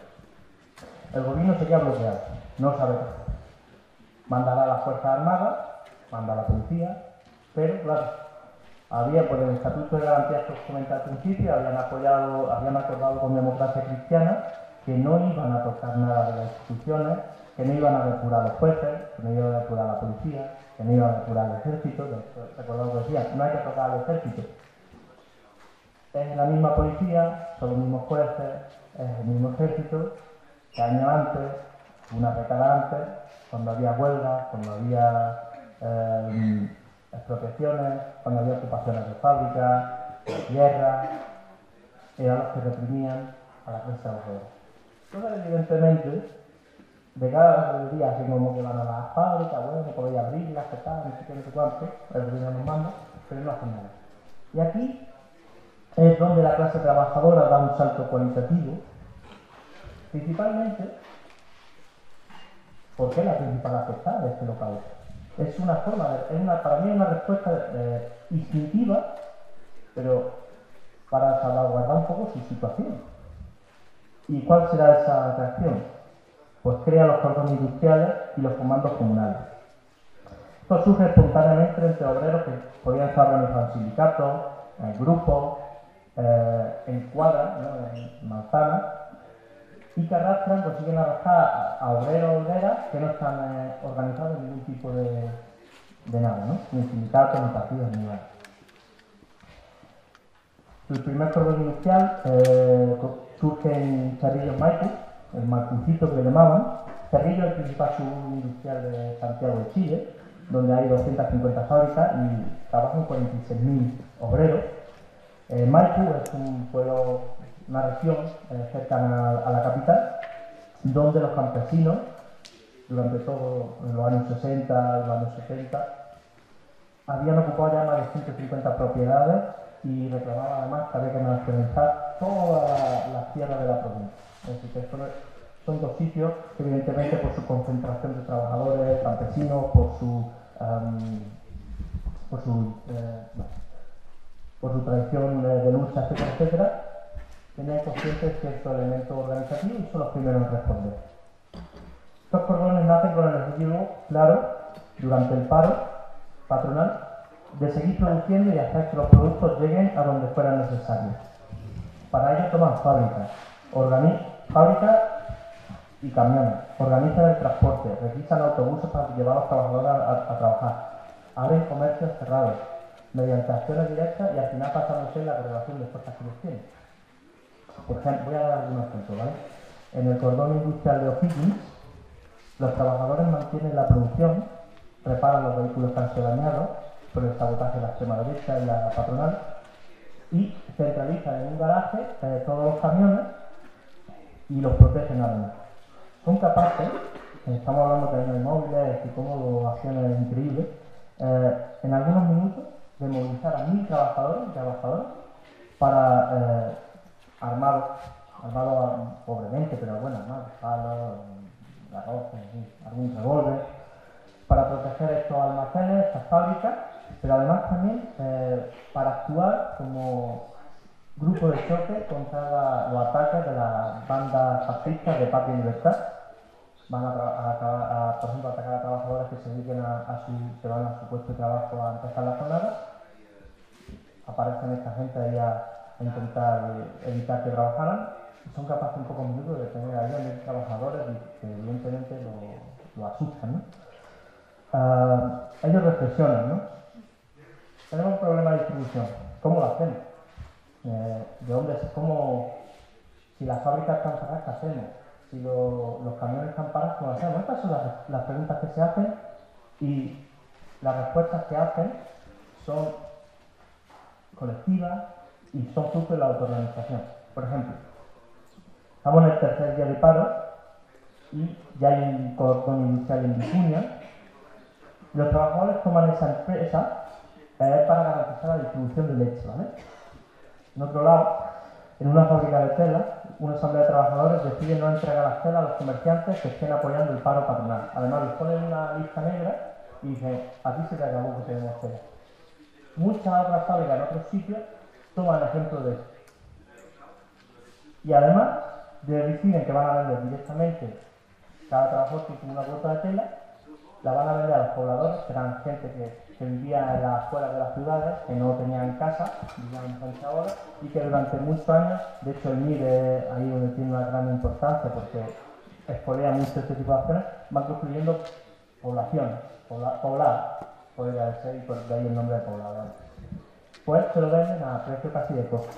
El gobierno se queda bloqueado, no sabe qué hacer. Mandará a las Fuerzas Armadas, manda a la policía, pero claro, había por el Estatuto de Garantías que os comenté al principio, habían acordado con Democracia Cristiana que no iban a tocar nada de las instituciones, que no iban a depurar a los jueces, que no iban a depurar a la policía, que no iban a depurar al ejército. Recordad lo que decía, no hay que tocar al ejército. Es la misma policía, son los mismos jueces, es el mismo ejército que años antes, una década antes, cuando había huelgas, cuando había expropiaciones, cuando había ocupaciones de fábricas, de tierra, eran los que reprimían a la clase trabajadora. Entonces, evidentemente, de cada día, así como que van a las fábricas, bueno, podéis abrirlas, que tal, no sé qué, no sé cuánto, el gobierno nos manda, pero no hacen nada. Y aquí es donde la clase trabajadora da un salto cualitativo, principalmente porque es la principal afectada de este lockout. Es una forma, para mí es una respuesta instintiva, pero para salvaguardar un poco su situación. ¿Y cuál será esa reacción? Pues crea los cordones industriales y los comandos comunales. Esto surge espontáneamente entre obreros que podían estar organizados en sindicatos, en grupos, en cuadras, ¿no?, en manzanas, y que consiguen arrastrar a obreros o obreras que no están organizados en ningún tipo de nada, ¿no?, ni sindicatos, ni partidos, ni nada. El primer cordón industrial surge en Cerrillo Maipo, el Malcuncito que le llamaban. Cerrillo es el principal subindustrial de Santiago de Chile, donde hay 250 fábricas y trabajan 46.000 obreros. Maipo es un pueblo, una región cercana a la capital, donde los campesinos, durante todos los años 60 y los años 70, habían ocupado ya más de 150 propiedades y reclamaban además que había que nacionalizar todas las tierras de la provincia. Es decir, que son dos sitios que evidentemente por su concentración de trabajadores, campesinos, por su tradición de lucha, etcétera, etcétera, tenían conscientes ciertos elementos organizativos y son los primeros en responder. Estos cordones nacen con el objetivo claro, durante el paro patronal, de seguir produciendo y hacer que los productos lleguen a donde fueran necesarios. Para ello toman fábricas y camiones, organizan el transporte, requisan autobuses para llevar a los trabajadores a trabajar, abren comercios cerrados, mediante acciones directas y al final pasándose la correlación de fuerzas que los tienen. Por ejemplo, voy a dar algunos ejemplos, ¿vale? En el cordón industrial de O'Higgins, los trabajadores mantienen la producción, reparan los vehículos que han sido dañados por el sabotaje de la extrema derecha y la patronal, y centralizan en un garaje todos los camiones y los protegen además. Son capaces, estamos hablando también de móviles y cómo lo hacían es increíble, en algunos minutos de movilizar a 1.000 trabajadores y trabajadoras para armados pobremente, pero bueno, armados, palos, garrotes, algún revólver, para proteger estos almacenes, estas fábricas, pero además también para actuar como grupo de choque contra los ataques de las bandas fascistas de Paz y Libertad. Van por ejemplo, a atacar a trabajadores que se dediquen que van a su puesto de trabajo a empezar la jornada. Aparecen esta gente ahí a intentar evitar que trabajaran y son capaces en pocos minutos de tener ahí a 1.000 trabajadores y que evidentemente lo asustan, ¿no? Ellos reflexionan, ¿no? Tenemos un problema de distribución. ¿Cómo lo hacemos? Si las fábricas están paradas, ¿qué hacemos? Si los camiones están parados, ¿cómo lo hacemos? Estas son las preguntas que se hacen y las respuestas que hacen son colectivas y son fruto de la autorganización. Por ejemplo, estamos en el tercer día de paro y ya hay un cordón industrial en Vicuña. Los trabajadores toman esa empresa para garantizar la distribución de leche, ¿vale? En otro lado, en una fábrica de tela, una asamblea de trabajadores decide no entregar las telas a los comerciantes que estén apoyando el paro patronal. Además, les ponen una lista negra y dicen, aquí se te acabó que tenemos tela. Muchas otras fábricas en otros sitios toman ejemplo de esto. Y además, deciden que van a vender directamente, cada trabajador tiene una cuota de tela, la van a vender a los pobladores, que eran gente que vivía en las afueras de las ciudades, que no tenían casa, vivían en Sancha ahora, y que durante muchos años, de hecho el MIR ahí donde tiene una gran importancia porque espolea mucho este tipo de acciones, van construyendo poblaciones, pobladas, podría ser, y por de ahí el nombre de poblado. Pues se lo venden a precio casi de costo.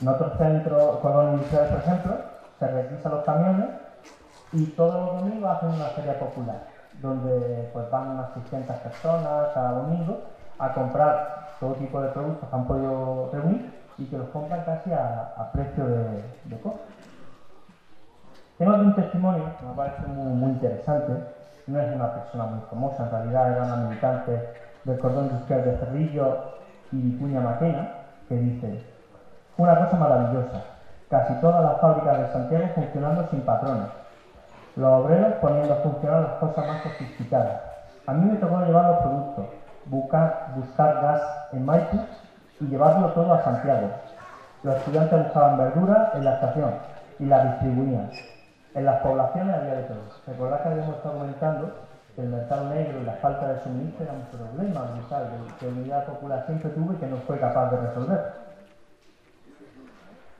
En otros centros coloniales industriales, por ejemplo, se requisan los camiones y todos los domingos hacen una feria popular, donde pues van unas 600 personas cada domingo a comprar todo tipo de productos que han podido reunir y que los compran casi a precio de costo. Tengo aquí un testimonio que me parece muy interesante. No es una persona muy famosa, en realidad era una militante del cordón industrial de Cerrillo y Vicuña Maquena, que dice: una cosa maravillosa, casi todas las fábricas de Santiago funcionando sin patrones, los obreros poniendo a funcionar las cosas más sofisticadas. A mí me tocó llevar los productos, buscar gas en Maipo y llevarlo todo a Santiago. Los estudiantes buscaban verduras en la estación y las distribuían. En las poblaciones había de todo. Recordad que habíamos estado comentando que el mercado negro y la falta de suministro eran un problema brutal que Unidad Popular siempre tuvo y que no fue capaz de resolver.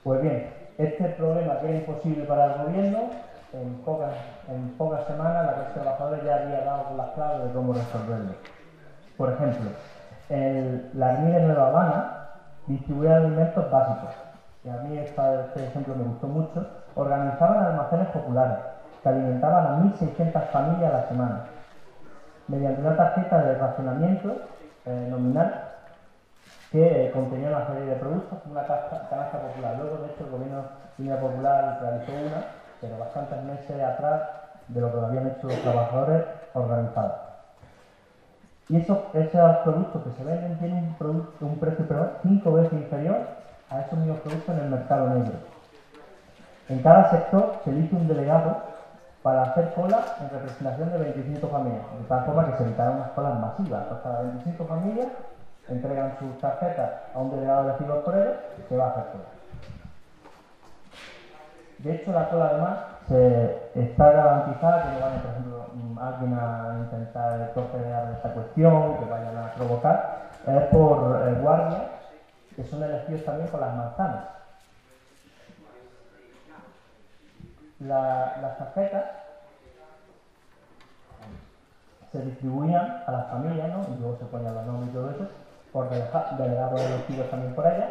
Pues bien, este problema que era imposible para el gobierno, en pocas semanas la clase trabajadora ya había dado las claves de cómo resolverlo. Por ejemplo, la Armida de Nueva Habana distribuía alimentos básicos. Y a mí este ejemplo me gustó mucho. Organizaban almacenes populares que alimentaban a 1.600 familias a la semana mediante una tarjeta de racionamiento nominal que contenía una serie de productos, como una canasta popular. Luego, de hecho, el gobierno de Unidad Popular realizó una, pero bastantes meses atrás de lo que lo habían hecho los trabajadores organizados. Y esos productos que se venden tienen un precio 5 veces inferior a esos mismos productos en el mercado negro. En cada sector se elige un delegado para hacer cola en representación de 25 familias, de tal forma que se evitaron unas colas masivas. Pues cada 25 familias entregan sus tarjetas a un delegado elegido por ellos que va a hacer cola. De hecho, la cola además está garantizada que no vaya, por ejemplo, alguien a intentar torpedear esta cuestión, que vayan a provocar, es por guardias que son elegidos también con las manzanas. Las tarjetas se distribuían a las familias, ¿no? Y luego se ponían los nombres y todo eso, por delegados elegidos también por ellas,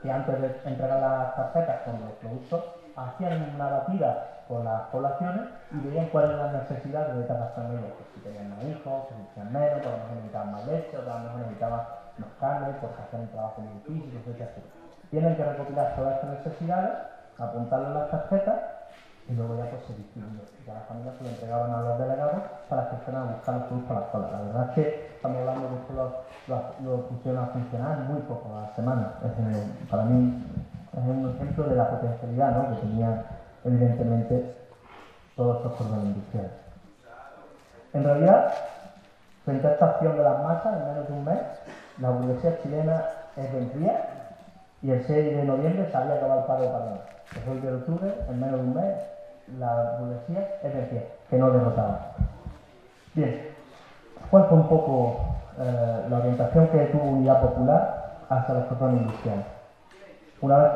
que antes de entregar las tarjetas con los productos hacían una batida con las poblaciones y veían cuáles eran las necesidades de cada familia, pues si tenían más hijos, si tenían menos, pues a lo mejor necesitaban más leche, o a lo mejor necesitaban más carne, porque hacían un trabajo muy difícil, etc. Tienen que recopilar todas estas necesidades, apuntarlas en las tarjetas y luego ya pues se distribuye. Ya las familias se lo entregaban a los delegados para que fueran a buscar los productos a la escuela. La verdad es que estamos hablando de que lo pusieron a funcionar muy poco a la semana. Para mí es un ejemplo de la potencialidad, ¿no?, que tenían evidentemente todos estos cordones industriales. En realidad, frente a esta acción de las masas, en menos de un mes, la burguesía chilena es vencida y el 6 de noviembre se había acabado el paro patronal. El 6 de octubre, en menos de un mes, la burguesía es vencida, que no derrotada. Bien, ¿cuál fue un poco la orientación que tuvo Unidad Popular hacia los cordones industriales? Una vez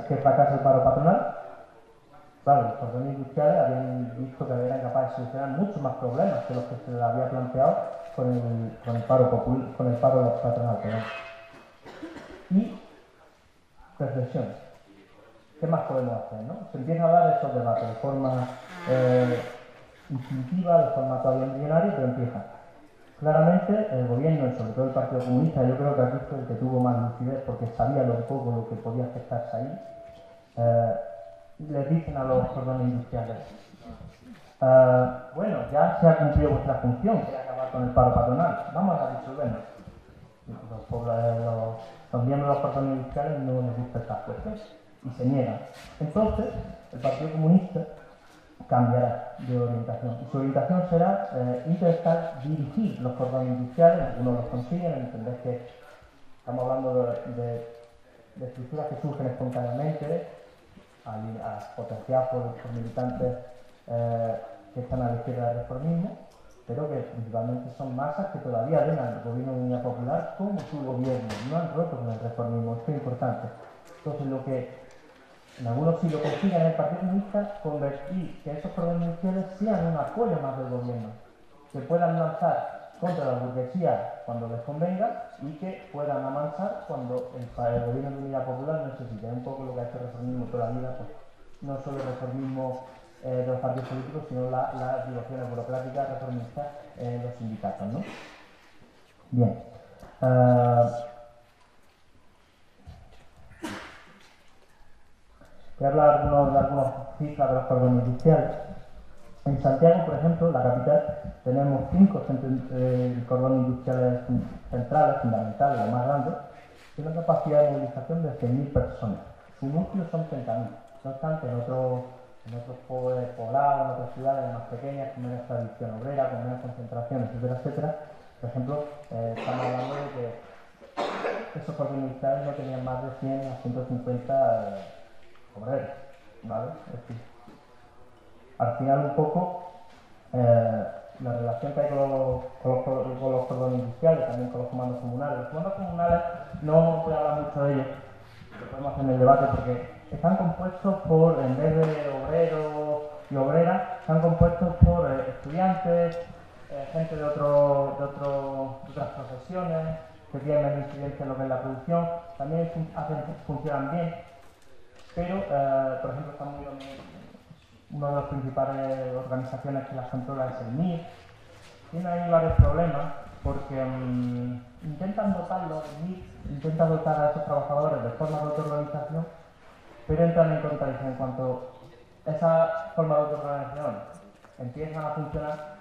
que fracasa el paro patronal, claro, los cordones industriales habían visto que eran capaces de solucionar muchos más problemas que los que se les había planteado con el paro patronal. Y reflexiones. ¿Qué más podemos hacer, no? Se empieza a dar esos debates de forma instintiva, de forma todavía embrionaria, pero empieza. Claramente el gobierno y sobre todo el Partido Comunista, yo creo que aquí fue el que tuvo más lucidez porque sabía lo poco lo que podía afectarse ahí, les dicen a los cordones industriales: bueno, ya se ha cumplido vuestra función, que es acabar con el paro patronal, vamos a disolvernos. Los miembros de los cordones industriales no les gusta esta cuestión y se niegan. Entonces, el Partido Comunista cambiará de orientación. Y su orientación será intentar dirigir los cordones industriales. Algunos los consiguen, entender que estamos hablando de estructuras que surgen espontáneamente, potenciadas por militantes que están a la izquierda del reformismo, pero que principalmente son masas que todavía ven al gobierno de Unidad Popular como su gobierno, no han roto con el reformismo. Esto es importante. Entonces, lo que en algunos sí lo consiguen en el Partido Comunista, convertir que esos cordones industriales sean un apoyo más del gobierno, que puedan lanzar contra la burguesía cuando les convenga y que puedan amansar cuando el gobierno de Unidad Popular necesite. Un poco lo que ha hecho el reformismo toda la vida, pues, no solo el reformismo de los partidos políticos, sino las direcciones burocráticas reformistas en los sindicatos, ¿no? Bien. Voy a hablar de algunas cifras de los cordones industriales. En Santiago, por ejemplo, la capital, tenemos 5 cordones industriales centrales, fundamentales, los más grandes, y una capacidad de movilización de 100.000 personas. Su núcleo son 30.000. No obstante, en otros poblados, en otras ciudades más pequeñas, con menos tradición obrera, con menos concentración, etcétera, etcétera, por ejemplo, estamos hablando de que esos cuerpos militares no tenían más de 100 a 150 obreros, ¿vale? Es decir, al final un poco la relación que hay con los cordones industriales, también con los comandos comunales. Los comandos comunales no voy a hablar mucho de ellos, lo podemos hacer en el debate porque están compuestos por, en vez de obreros y obreras, están compuestos por estudiantes, gente de otras profesiones que tienen menos incidencia en lo que es la producción, también funcionan bien, pero por ejemplo están muy una de las principales organizaciones que las controla es el MIR. Tiene ahí varios problemas porque intentan dotarlo, el MIR intenta dotar a esos trabajadores de forma de autoorganización, pero entran en contradicción. En cuanto esa forma de autoorganización empiezan a funcionar,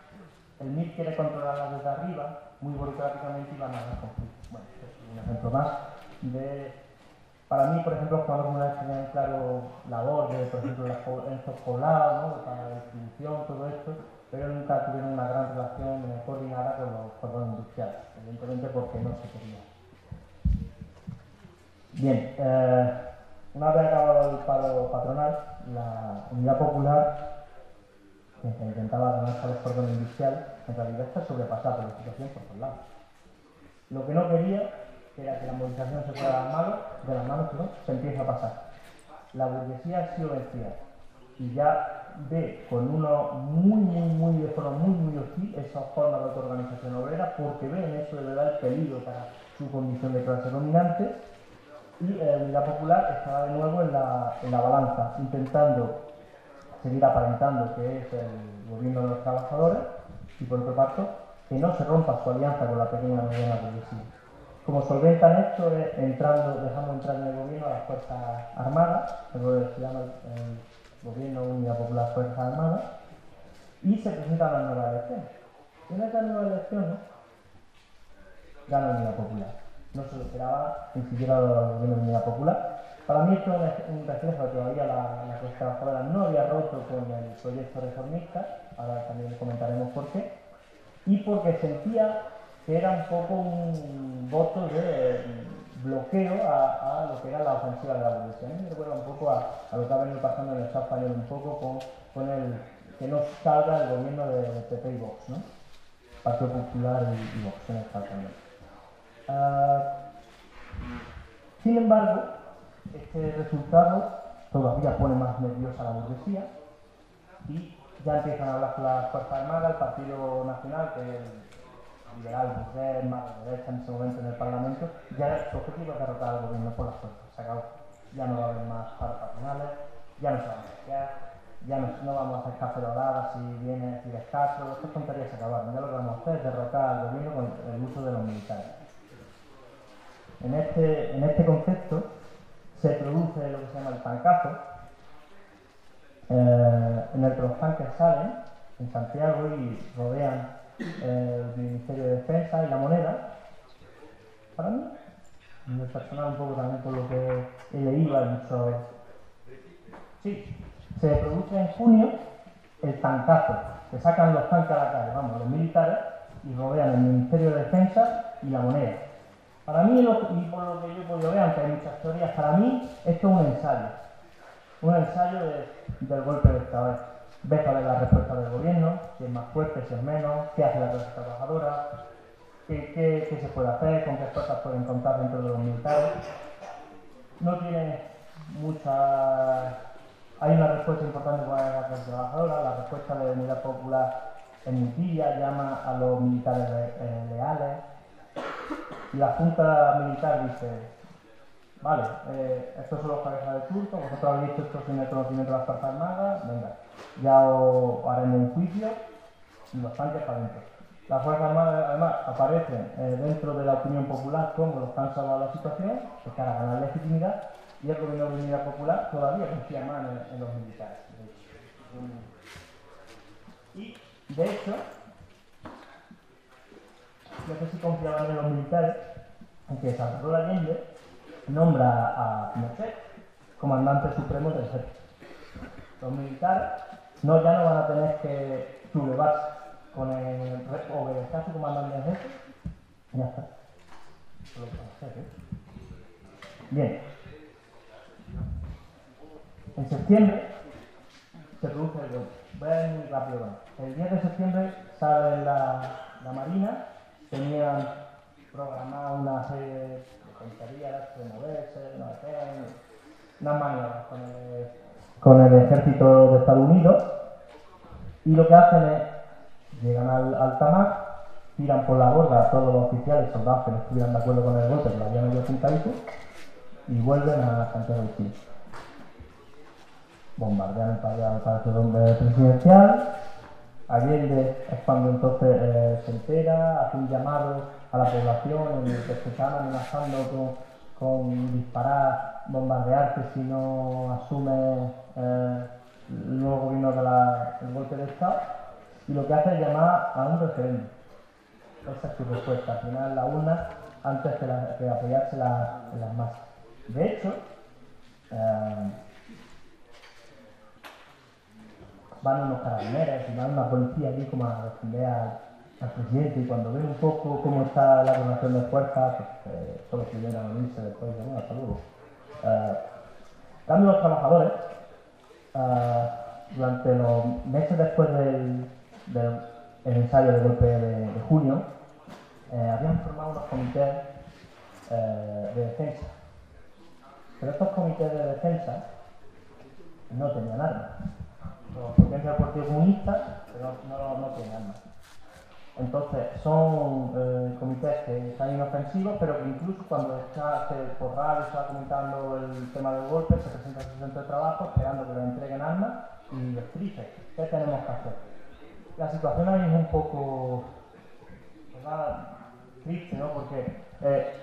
el MIR quiere controlarla desde arriba, muy burocráticamente, y van a haber conflictos. Bueno, es un ejemplo más de... Para mí, por ejemplo, los comandos comunales tenían claro labor de, por ejemplo, en estos poblados, ¿no?, para la distribución, todo esto, pero nunca tuvieron una gran relación coordinada con los cordones industriales, evidentemente porque no se quería. Bien, una vez acabado el paro patronal, la Unidad Popular, que intentaba ganarse a los cordones industriales, en realidad está sobrepasada por la situación por todos lados. Lo que no quería era que la movilización se fuera de las manos, se empieza a pasar. La burguesía ha sido vencida y ya ve con uno de forma muy hostil esas formas de autoorganización obrera, porque ve en eso de verdad el peligro para su condición de clase dominante, y la Unidad Popular estará de nuevo en la balanza, intentando seguir aparentando que es el gobierno de los trabajadores y, por otra parte, que no se rompa su alianza con la pequeña y mediana burguesía. Como solventan esto, dejando entrar en el gobierno a las Fuerzas Armadas, se llama el Gobierno Unidad Popular Fuerzas Armadas, y se presentan las nuevas elecciones. Y en estas nuevas elecciones gana la Unidad Popular. No se lo esperaba ni siquiera el gobierno de Unidad Popular. Para mí esto es un reflejo de que todavía la clase trabajadora no había roto con el proyecto reformista, ahora también comentaremos por qué, y porque sentía que era un poco un voto de bloqueo a lo que era la ofensiva de la burguesía. A mí me recuerda un poco a lo que ha venido pasando en el Estado español, un poco con el que no salga el gobierno de PP y Vox, ¿no? Partido Popular y Vox en el Estado español. Sin embargo, este resultado todavía pone más nerviosa a la burguesía y ya empiezan a hablar con las Fuerzas Armadas, el Partido Nacional, que es el liberal, burgués, más de derecha en ese momento en el Parlamento, ya su objetivo es derrotar al gobierno por las fuerzas. Se acabó. Ya no va a haber más paros patronales, ya no se van a negociar, ya no vamos a hacer caceroladas si viene si descaso, estas tonterías se acabaron. Ya lo que vamos a hacer es derrotar al gobierno con el uso de los militares. En este concepto se produce lo que se llama el tancazo, en el que los tanques salen en Santiago y rodean el Ministerio de Defensa y la Moneda. Para mí, en el personal, un poco también por lo que he leído, hay mucho... Sí, se produce en junio el tancazo, que sacan los tanques a la calle, vamos, los militares, y rodean el Ministerio de Defensa y la Moneda. Para mí, y por lo que yo he podido ver, aunque hay muchas teorías, para mí esto es un ensayo del golpe de Estado. Ves cuál es la respuesta del gobierno, si es más fuerte, si es menos, qué hace la clase trabajadora, qué se puede hacer, con qué fuerzas pueden contar dentro de los militares. No tiene mucha... Hay una respuesta importante para la clase trabajadora. La respuesta de la Unidad Popular en un día llama a los militares leales. Y la Junta Militar dice: vale, estos son los cabezas de turco, vosotros habéis hecho esto sin el conocimiento de las Fuerzas Armadas, venga, ya os haremos un juicio y los tanques para adentro. Las Fuerzas Armadas además aparecen dentro de la opinión popular como los que han salvado la situación, de cara a ganar legitimidad, y el gobierno de Unidad Popular todavía confía más en los militares. Y, de hecho, no sé si confiaban en los militares, aunque Salvador Allende nombra a Pinochet comandante supremo del ejército. Los militares ya no van a tener que sublevarse con obedecer a su comandante en jefe, y ya está. Eso lo pueden hacer, ¿eh? Bien, en septiembre se produce el golpe. Voy a ir muy rápido. El 10 de septiembre sale la Marina, tenían programada una serie de tonterías, de moverse, no sé qué, unas maniobras con el ejército de Estados Unidos, y lo que hacen es, llegan al Tamac, tiran por la borda a todos los oficiales y soldados que no estuvieran de acuerdo con el golpe, que lo habían medio apuntadito, y vuelven a Santiago de Chile. Bombardean el palacio presidencial. Allende es cuando entonces se entera, hace un llamado a la población en el que se están amenazando con disparar, bombardearse si no asume el nuevo gobierno del golpe de Estado, y lo que hace es llamar a un referéndum. Esa es su respuesta. Al final la urna, antes que apoyarse en las masas. De hecho, van unos carabineros y van una policía aquí como a defender al presidente, y cuando ven un poco cómo está la relación de fuerzas, pues solo pidieron a unirse después de bueno, hasta luego. Cambio, los trabajadores, durante los meses después del ensayo de golpe de junio, habían formado unos comités de defensa. Pero estos comités de defensa no tenían armas. Los potencias del Partido Comunista, pero no tienen armas. Entonces, son comités que están inofensivos, pero que incluso cuando por radio se va comentando el tema del golpe, se presenta el centro de trabajo esperando que le entreguen armas y les dice, ¿qué tenemos que hacer? La situación ahí es un poco triste, ¿no? Porque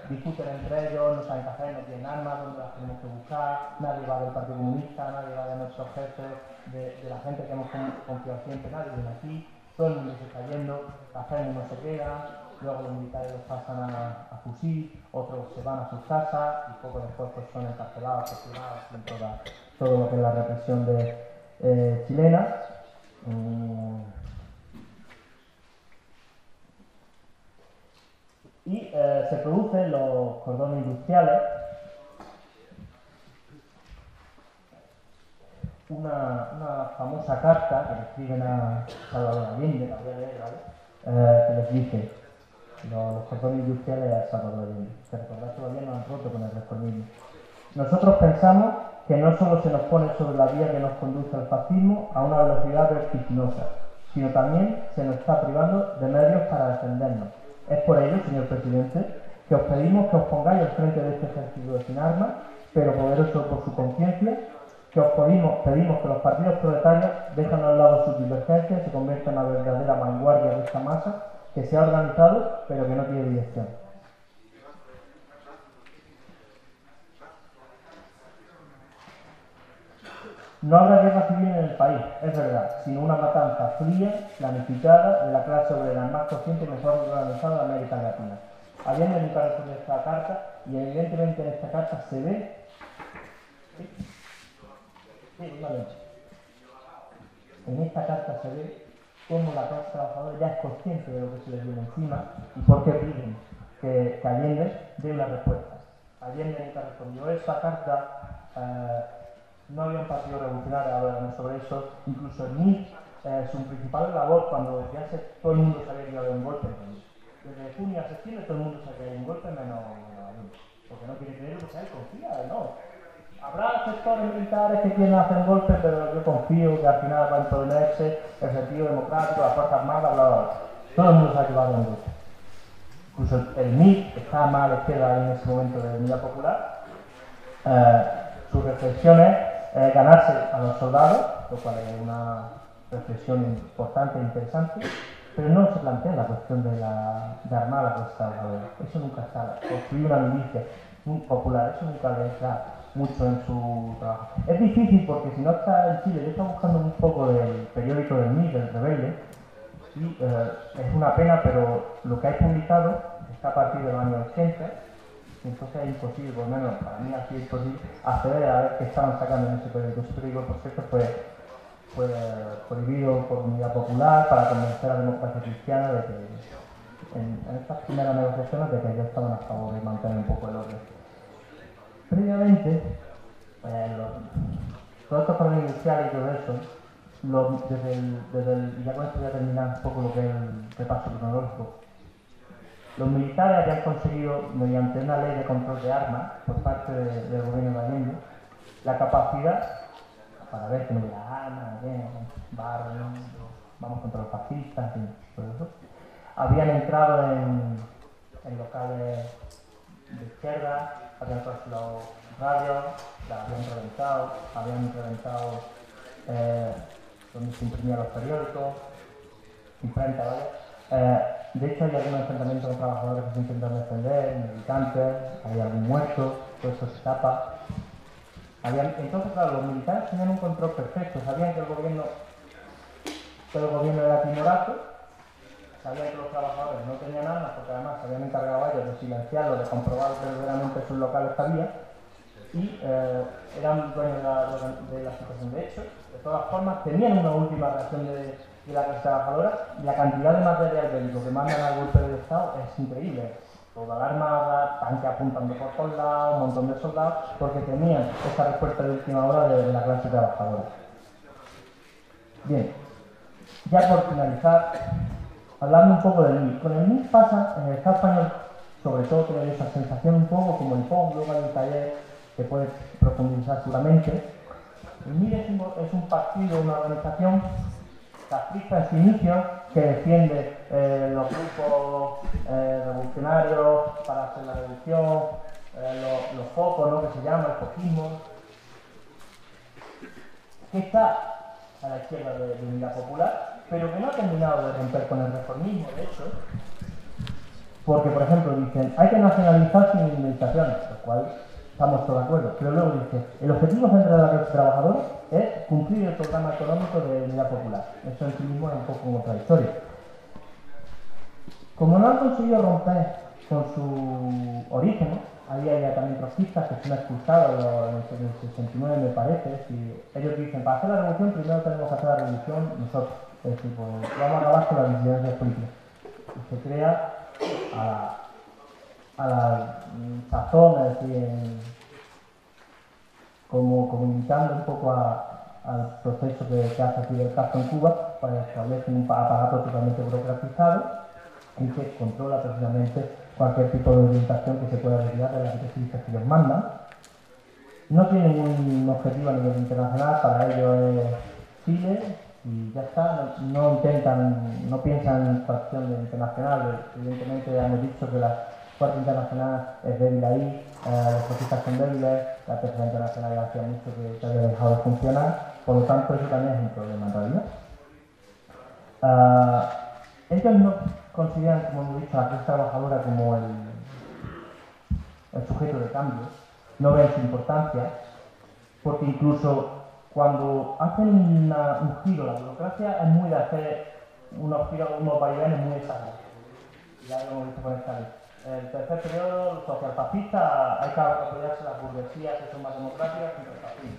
discuten entre ellos, no saben qué hacer, no tienen armas, dónde las tenemos que buscar, nadie va del Partido Comunista, nadie va de nuestros jefes, de la gente que hemos confiado siempre, nadie viene aquí, todo el mundo se está yendo, la gente no se queda, luego los militares los pasan a fusil, otros se van a sus casas y poco después pues, son encarcelados, torturados, en todo lo que es la represión chilena. Y se producen los cordones industriales, una famosa carta que le escriben a Salvador Allende, la voy a leer, ¿vale? Que les dice, los cordones industriales a Salvador Allende, que recordad que todavía no han roto con el reformismo. Nosotros pensamos que no solo se nos pone sobre la vía que nos conduce al fascismo a una velocidad vertiginosa, sino también se nos está privando de medios para defendernos. Es por ello, señor presidente, que os pedimos que os pongáis al frente de este ejército sin armas, pero poderoso por su conciencia, que os pedimos que los partidos proletarios dejen a un lado sus divergencias y se conviertan en la verdadera vanguardia de esta masa que se ha organizado, pero que no tiene dirección. No habrá guerra civil en el país, es verdad, sino una matanza fría, planificada, de la clase obrera más consciente y mejor organizada de América Latina. Allende nunca responde esta carta, y evidentemente en esta carta se ve... En esta carta se ve cómo la clase trabajadora ya es consciente de lo que se les viene encima y por qué piden que Allende dé una respuesta. Allende nunca respondió. Esa carta... no había un partido revolucionario hablando sobre eso, incluso el MIR, su principal labor cuando ya todo el mundo sabía que iba a haber un golpe, desde junio a septiembre todo el mundo sabía que había un golpe menos porque no quiere creer lo que él confía, no. Habrá sectores militares que quieren hacer un golpe, pero yo confío que al final va a imponerse el sentido democrático, las fuerzas armadas, bla, bla, bla. Todo el mundo sabe que va a haber un golpe. Incluso el MIR, que estaba más a la izquierda en ese momento de Unidad Popular, sus reflexiones ganarse a los soldados, lo cual es una reflexión importante e interesante, pero no se plantea la cuestión de armar a los trabajadores. Eso nunca está, construir una milicia muy popular, eso nunca le entra mucho en su trabajo. Es difícil porque si no está en Chile, yo estaba buscando un poco del periódico del MIR, del Rebelde, y es una pena, pero lo que hay publicado está a partir de los años 80, entonces es imposible, por lo menos para mí así es imposible, acceder a ver qué estaban sacando en ese periódico. Ese periódico, por cierto, fue prohibido por Unidad Popular para convencer a la democracia cristiana de que en estas primeras negociaciones de que ellos estaban a favor de mantener un poco el orden. Previamente, todos estos problemas industriales y todo eso, y ya con esto voy a terminar un poco lo que es el repaso cronológico. Los militares habían conseguido, mediante una ley de control de armas por parte del gobierno de Allende, la capacidad para ver que no hubiera armas, vamos contra los fascistas, en fin, todo eso. Habían entrado en locales de izquierda, habían trasladado radios, las habían reventado donde se imprimían los periódicos, imprenta, ¿vale? De hecho, hay algunos enfrentamientos de trabajadores que se intentan defender, militantes, hay algún muerto, todo eso se tapa. Entonces, claro, los militares tenían un control perfecto, sabían que el gobierno era timorato, sabían que los trabajadores no tenían armas, porque además se habían encargado ellos de silenciarlo, de comprobar que verdaderamente sus locales había, y eran dueños de la situación. De hecho, de todas formas, tenían una última reacción de la clase trabajadora, y la cantidad de material bélico que mandan al golpe del Estado es increíble. Toda la armada, tanques apuntando por todos lados, un montón de soldados, porque tenían esa respuesta de última hora de la clase trabajadora. Bien, ya por finalizar, hablando un poco del MIR. Con el MIR pasa, en el Estado español, sobre todo tener esa sensación un poco como el PON, luego hay un taller que puede profundizar seguramente. El MIR es un partido, una organización castrista en su inicio, que defiende los grupos revolucionarios para hacer la revolución, los focos, ¿no?, que se llama, el foquismo, que está a la izquierda de Unidad Popular, pero que no ha terminado de romper con el reformismo, de hecho, porque, por ejemplo, dicen, hay que nacionalizar sin indemnizaciones, lo cual estamos todos de acuerdo, pero luego dice, el objetivo central de la clase trabajadora es cumplir el programa económico de Unidad Popular. Eso en sí mismo es un poco como otra historia. Como no han conseguido romper con su origen, había ya también trotskistas que se han expulsado en el 69, me parece. Si ellos dicen, para hacer la revolución primero tenemos que hacer la revolución nosotros. Es decir, pues, vamos a acabar con las disidencias políticas. Y se crea a la sazón, es decir, como imitando un poco al proceso que hace Fidel Castro en Cuba, para establecer un aparato totalmente burocratizado y que controla precisamente cualquier tipo de orientación que se pueda desviar de las directrices que ellos mandan. No tienen un objetivo a nivel internacional, para ellos es Chile y ya está, no piensan en cuestión de internacional. Evidentemente ya hemos dicho que la Cuarta Internacional es débil ahí, los fascistas son débiles, la Tercera Internacional ya hacía mucho que había dejado de funcionar, por lo tanto eso también es un problema en realidad. Ellos no consideran, como hemos dicho, a la clase trabajadora como el sujeto de cambio, no ven su importancia, porque incluso cuando hacen un giro, la burocracia es muy de hacer unos giros, unos vaivenes muy exagerados. Ya lo hemos visto con esta ley. El tercer periodo socialfascista, hay que apoyarse las burguesías que son más democráticas contra el fascismo,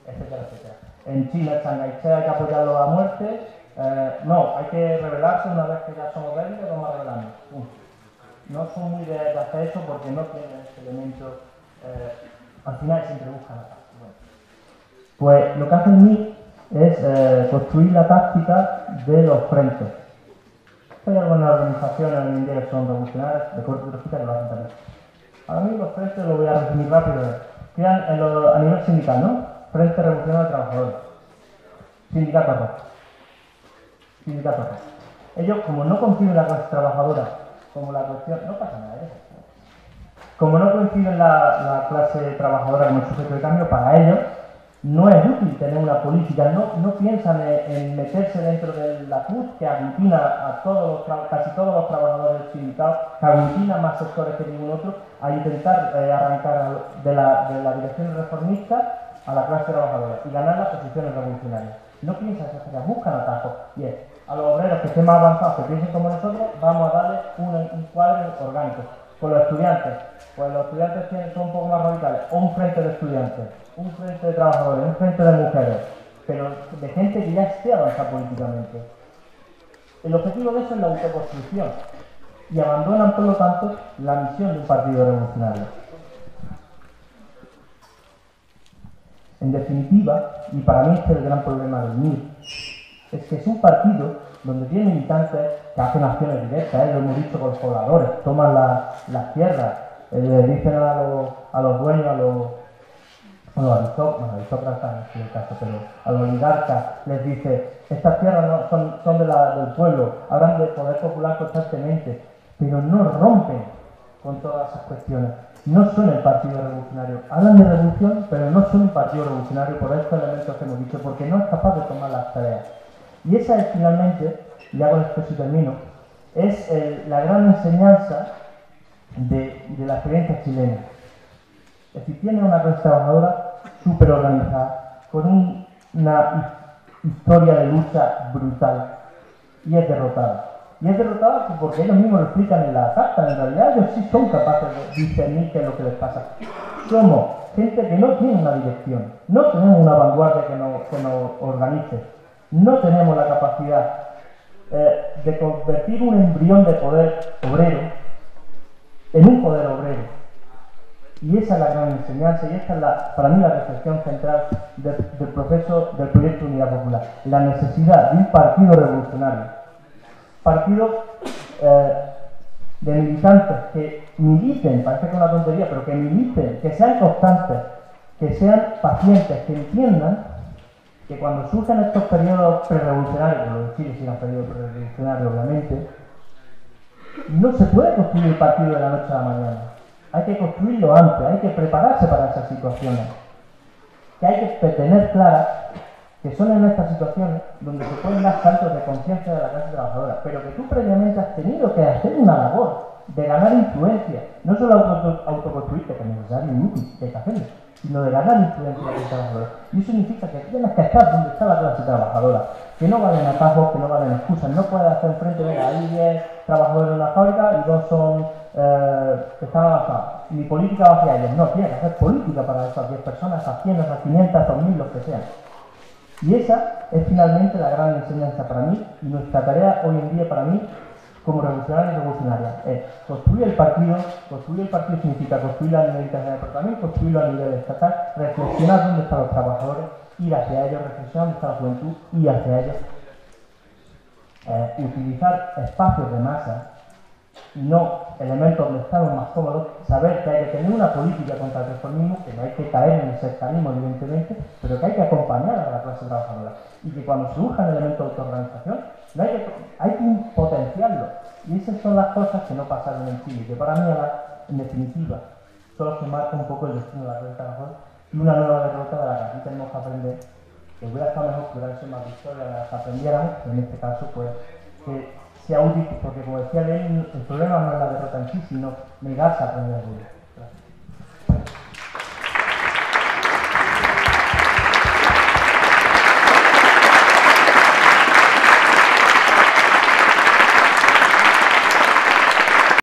etcétera, etcétera. En Chile, el Shanghái hay que apoyarlo a muerte. No, hay que rebelarse una vez que ya somos débiles, vamos a rebelarnos. No son muy de hacer eso porque no tienen ese elemento. Al final siempre buscan la paz. Bueno. Pues lo que hace el MIR es construir la táctica de los frentes. Hay algunas organizaciones hoy en día que son revolucionarias de corte grafita que lo hacen también. Para mí los frentes, lo voy a resumir rápido, crean a nivel sindical, ¿no? Frente Revolucionario de Trabajadores. Sindicato rojo. Sindicato rojo. Ellos, como no conciben la clase trabajadora como la cuestión, no pasa nada, como no conciben la clase trabajadora como el sujeto de cambio, para ellos no es útil tener una política, no piensan en meterse dentro de la CUT, que aglutina a casi todos los trabajadores del sindicato, que aglutina más sectores que ningún otro, a intentar arrancar de la dirección reformista a la clase trabajadora y ganar las posiciones revolucionarias. No piensan esas cosas, buscan atajos. Y es, a los obreros que estén más avanzados, que piensen como nosotros, vamos a darle un cuadro orgánico. Con los estudiantes, pues los estudiantes son un poco más radicales, o un frente de estudiantes, un frente de trabajadores, un frente de mujeres, pero de gente que ya esté avanzada políticamente. El objetivo de eso es la autoconstrucción y abandonan, por lo tanto, la misión de un partido revolucionario. En definitiva, y para mí este es el gran problema del MIR, es que es un partido donde tiene militantes que hacen acciones directas, lo hemos dicho con los pobladores, toman las tierras, le dicen a los dueños, a los aristócratas no es el caso, pero a los oligarcas les dice, estas tierras no, son del pueblo, hablan de poder popular constantemente, pero no rompen con todas esas cuestiones. No son el partido revolucionario. Hablan de revolución, pero no son un partido revolucionario por estos elementos que hemos dicho, porque no es capaz de tomar las tareas. Y esa es finalmente, ya con esto sí termino, es la gran enseñanza de la experiencia chilena. Es decir, tiene una clase trabajadora súper organizada, con una historia de lucha brutal, y es derrotada. Y es derrotada porque ellos mismos lo explican en la carta. En realidad ellos sí son capaces de discernir qué es lo que les pasa. Somos gente que no tiene una dirección, no tenemos una vanguardia que nos organice, no tenemos la capacidad de convertir un embrión de poder obrero en un poder obrero. Y esa es la gran enseñanza y esta es para mí la reflexión central del proceso del proyecto de Unidad Popular. La necesidad de un partido revolucionario. Partidos de militantes que militen, parece que es una tontería, pero que militen, que sean constantes, que sean pacientes, que entiendan que cuando surgen estos periodos prerevolucionarios, como los Chile sigan periodos prerevolucionarios obviamente, no se puede construir el partido de la noche a la mañana. Hay que construirlo antes, hay que prepararse para esas situaciones. Que hay que tener claras que son en estas situaciones donde se pueden dar saltos de conciencia de la clase trabajadora, pero que tú previamente has tenido que hacer una labor de ganar influencia, no solo autoconstruirte, que es necesario y útil, que hay que hacerlo, sino de ganar influencia de la clase trabajadora. Y eso significa que tienes que estar donde está la clase trabajadora, que no valen atajos, que no valen excusas, no puedes hacer frente, venga, hay 10 trabajadores en una fábrica y 2 son que están avanzados. Ni política va hacia ellos, no, tienes que hacer política para esas 10 personas, esas 100, esas 500, esas 1000, los que sean. Y esa es finalmente la gran enseñanza para mí y nuestra tarea hoy en día para mí como revolucionarios y revolucionarias es construir el partido significa construirlo a nivel internacional, pero también construirlo a nivel estatal, reflexionar dónde están los trabajadores, ir hacia ellos, reflexionar dónde está la juventud, ir hacia ellos, utilizar espacios de masa y no elementos donde estamos más cómodos, saber que hay que tener una política contra el reformismo, que no hay que caer en el sectarismo evidentemente, pero que hay que acompañar a la clase trabajadora y que cuando surjan elementos de autoorganización hay que potenciarlo. Y esas son las cosas que no pasaron en Chile, que para mí en definitiva son los que marcan un poco el destino de la clase trabajadora y una nueva derrota de la que aquí tenemos que aprender, que hubiera estado mejor que hubiera sido más victoria de las que aprendiéramos, en este caso pues que sea útil, porque como decía Lenin, el problema no es la derrota en sí, sino negarse a aprender de ella. Gracias.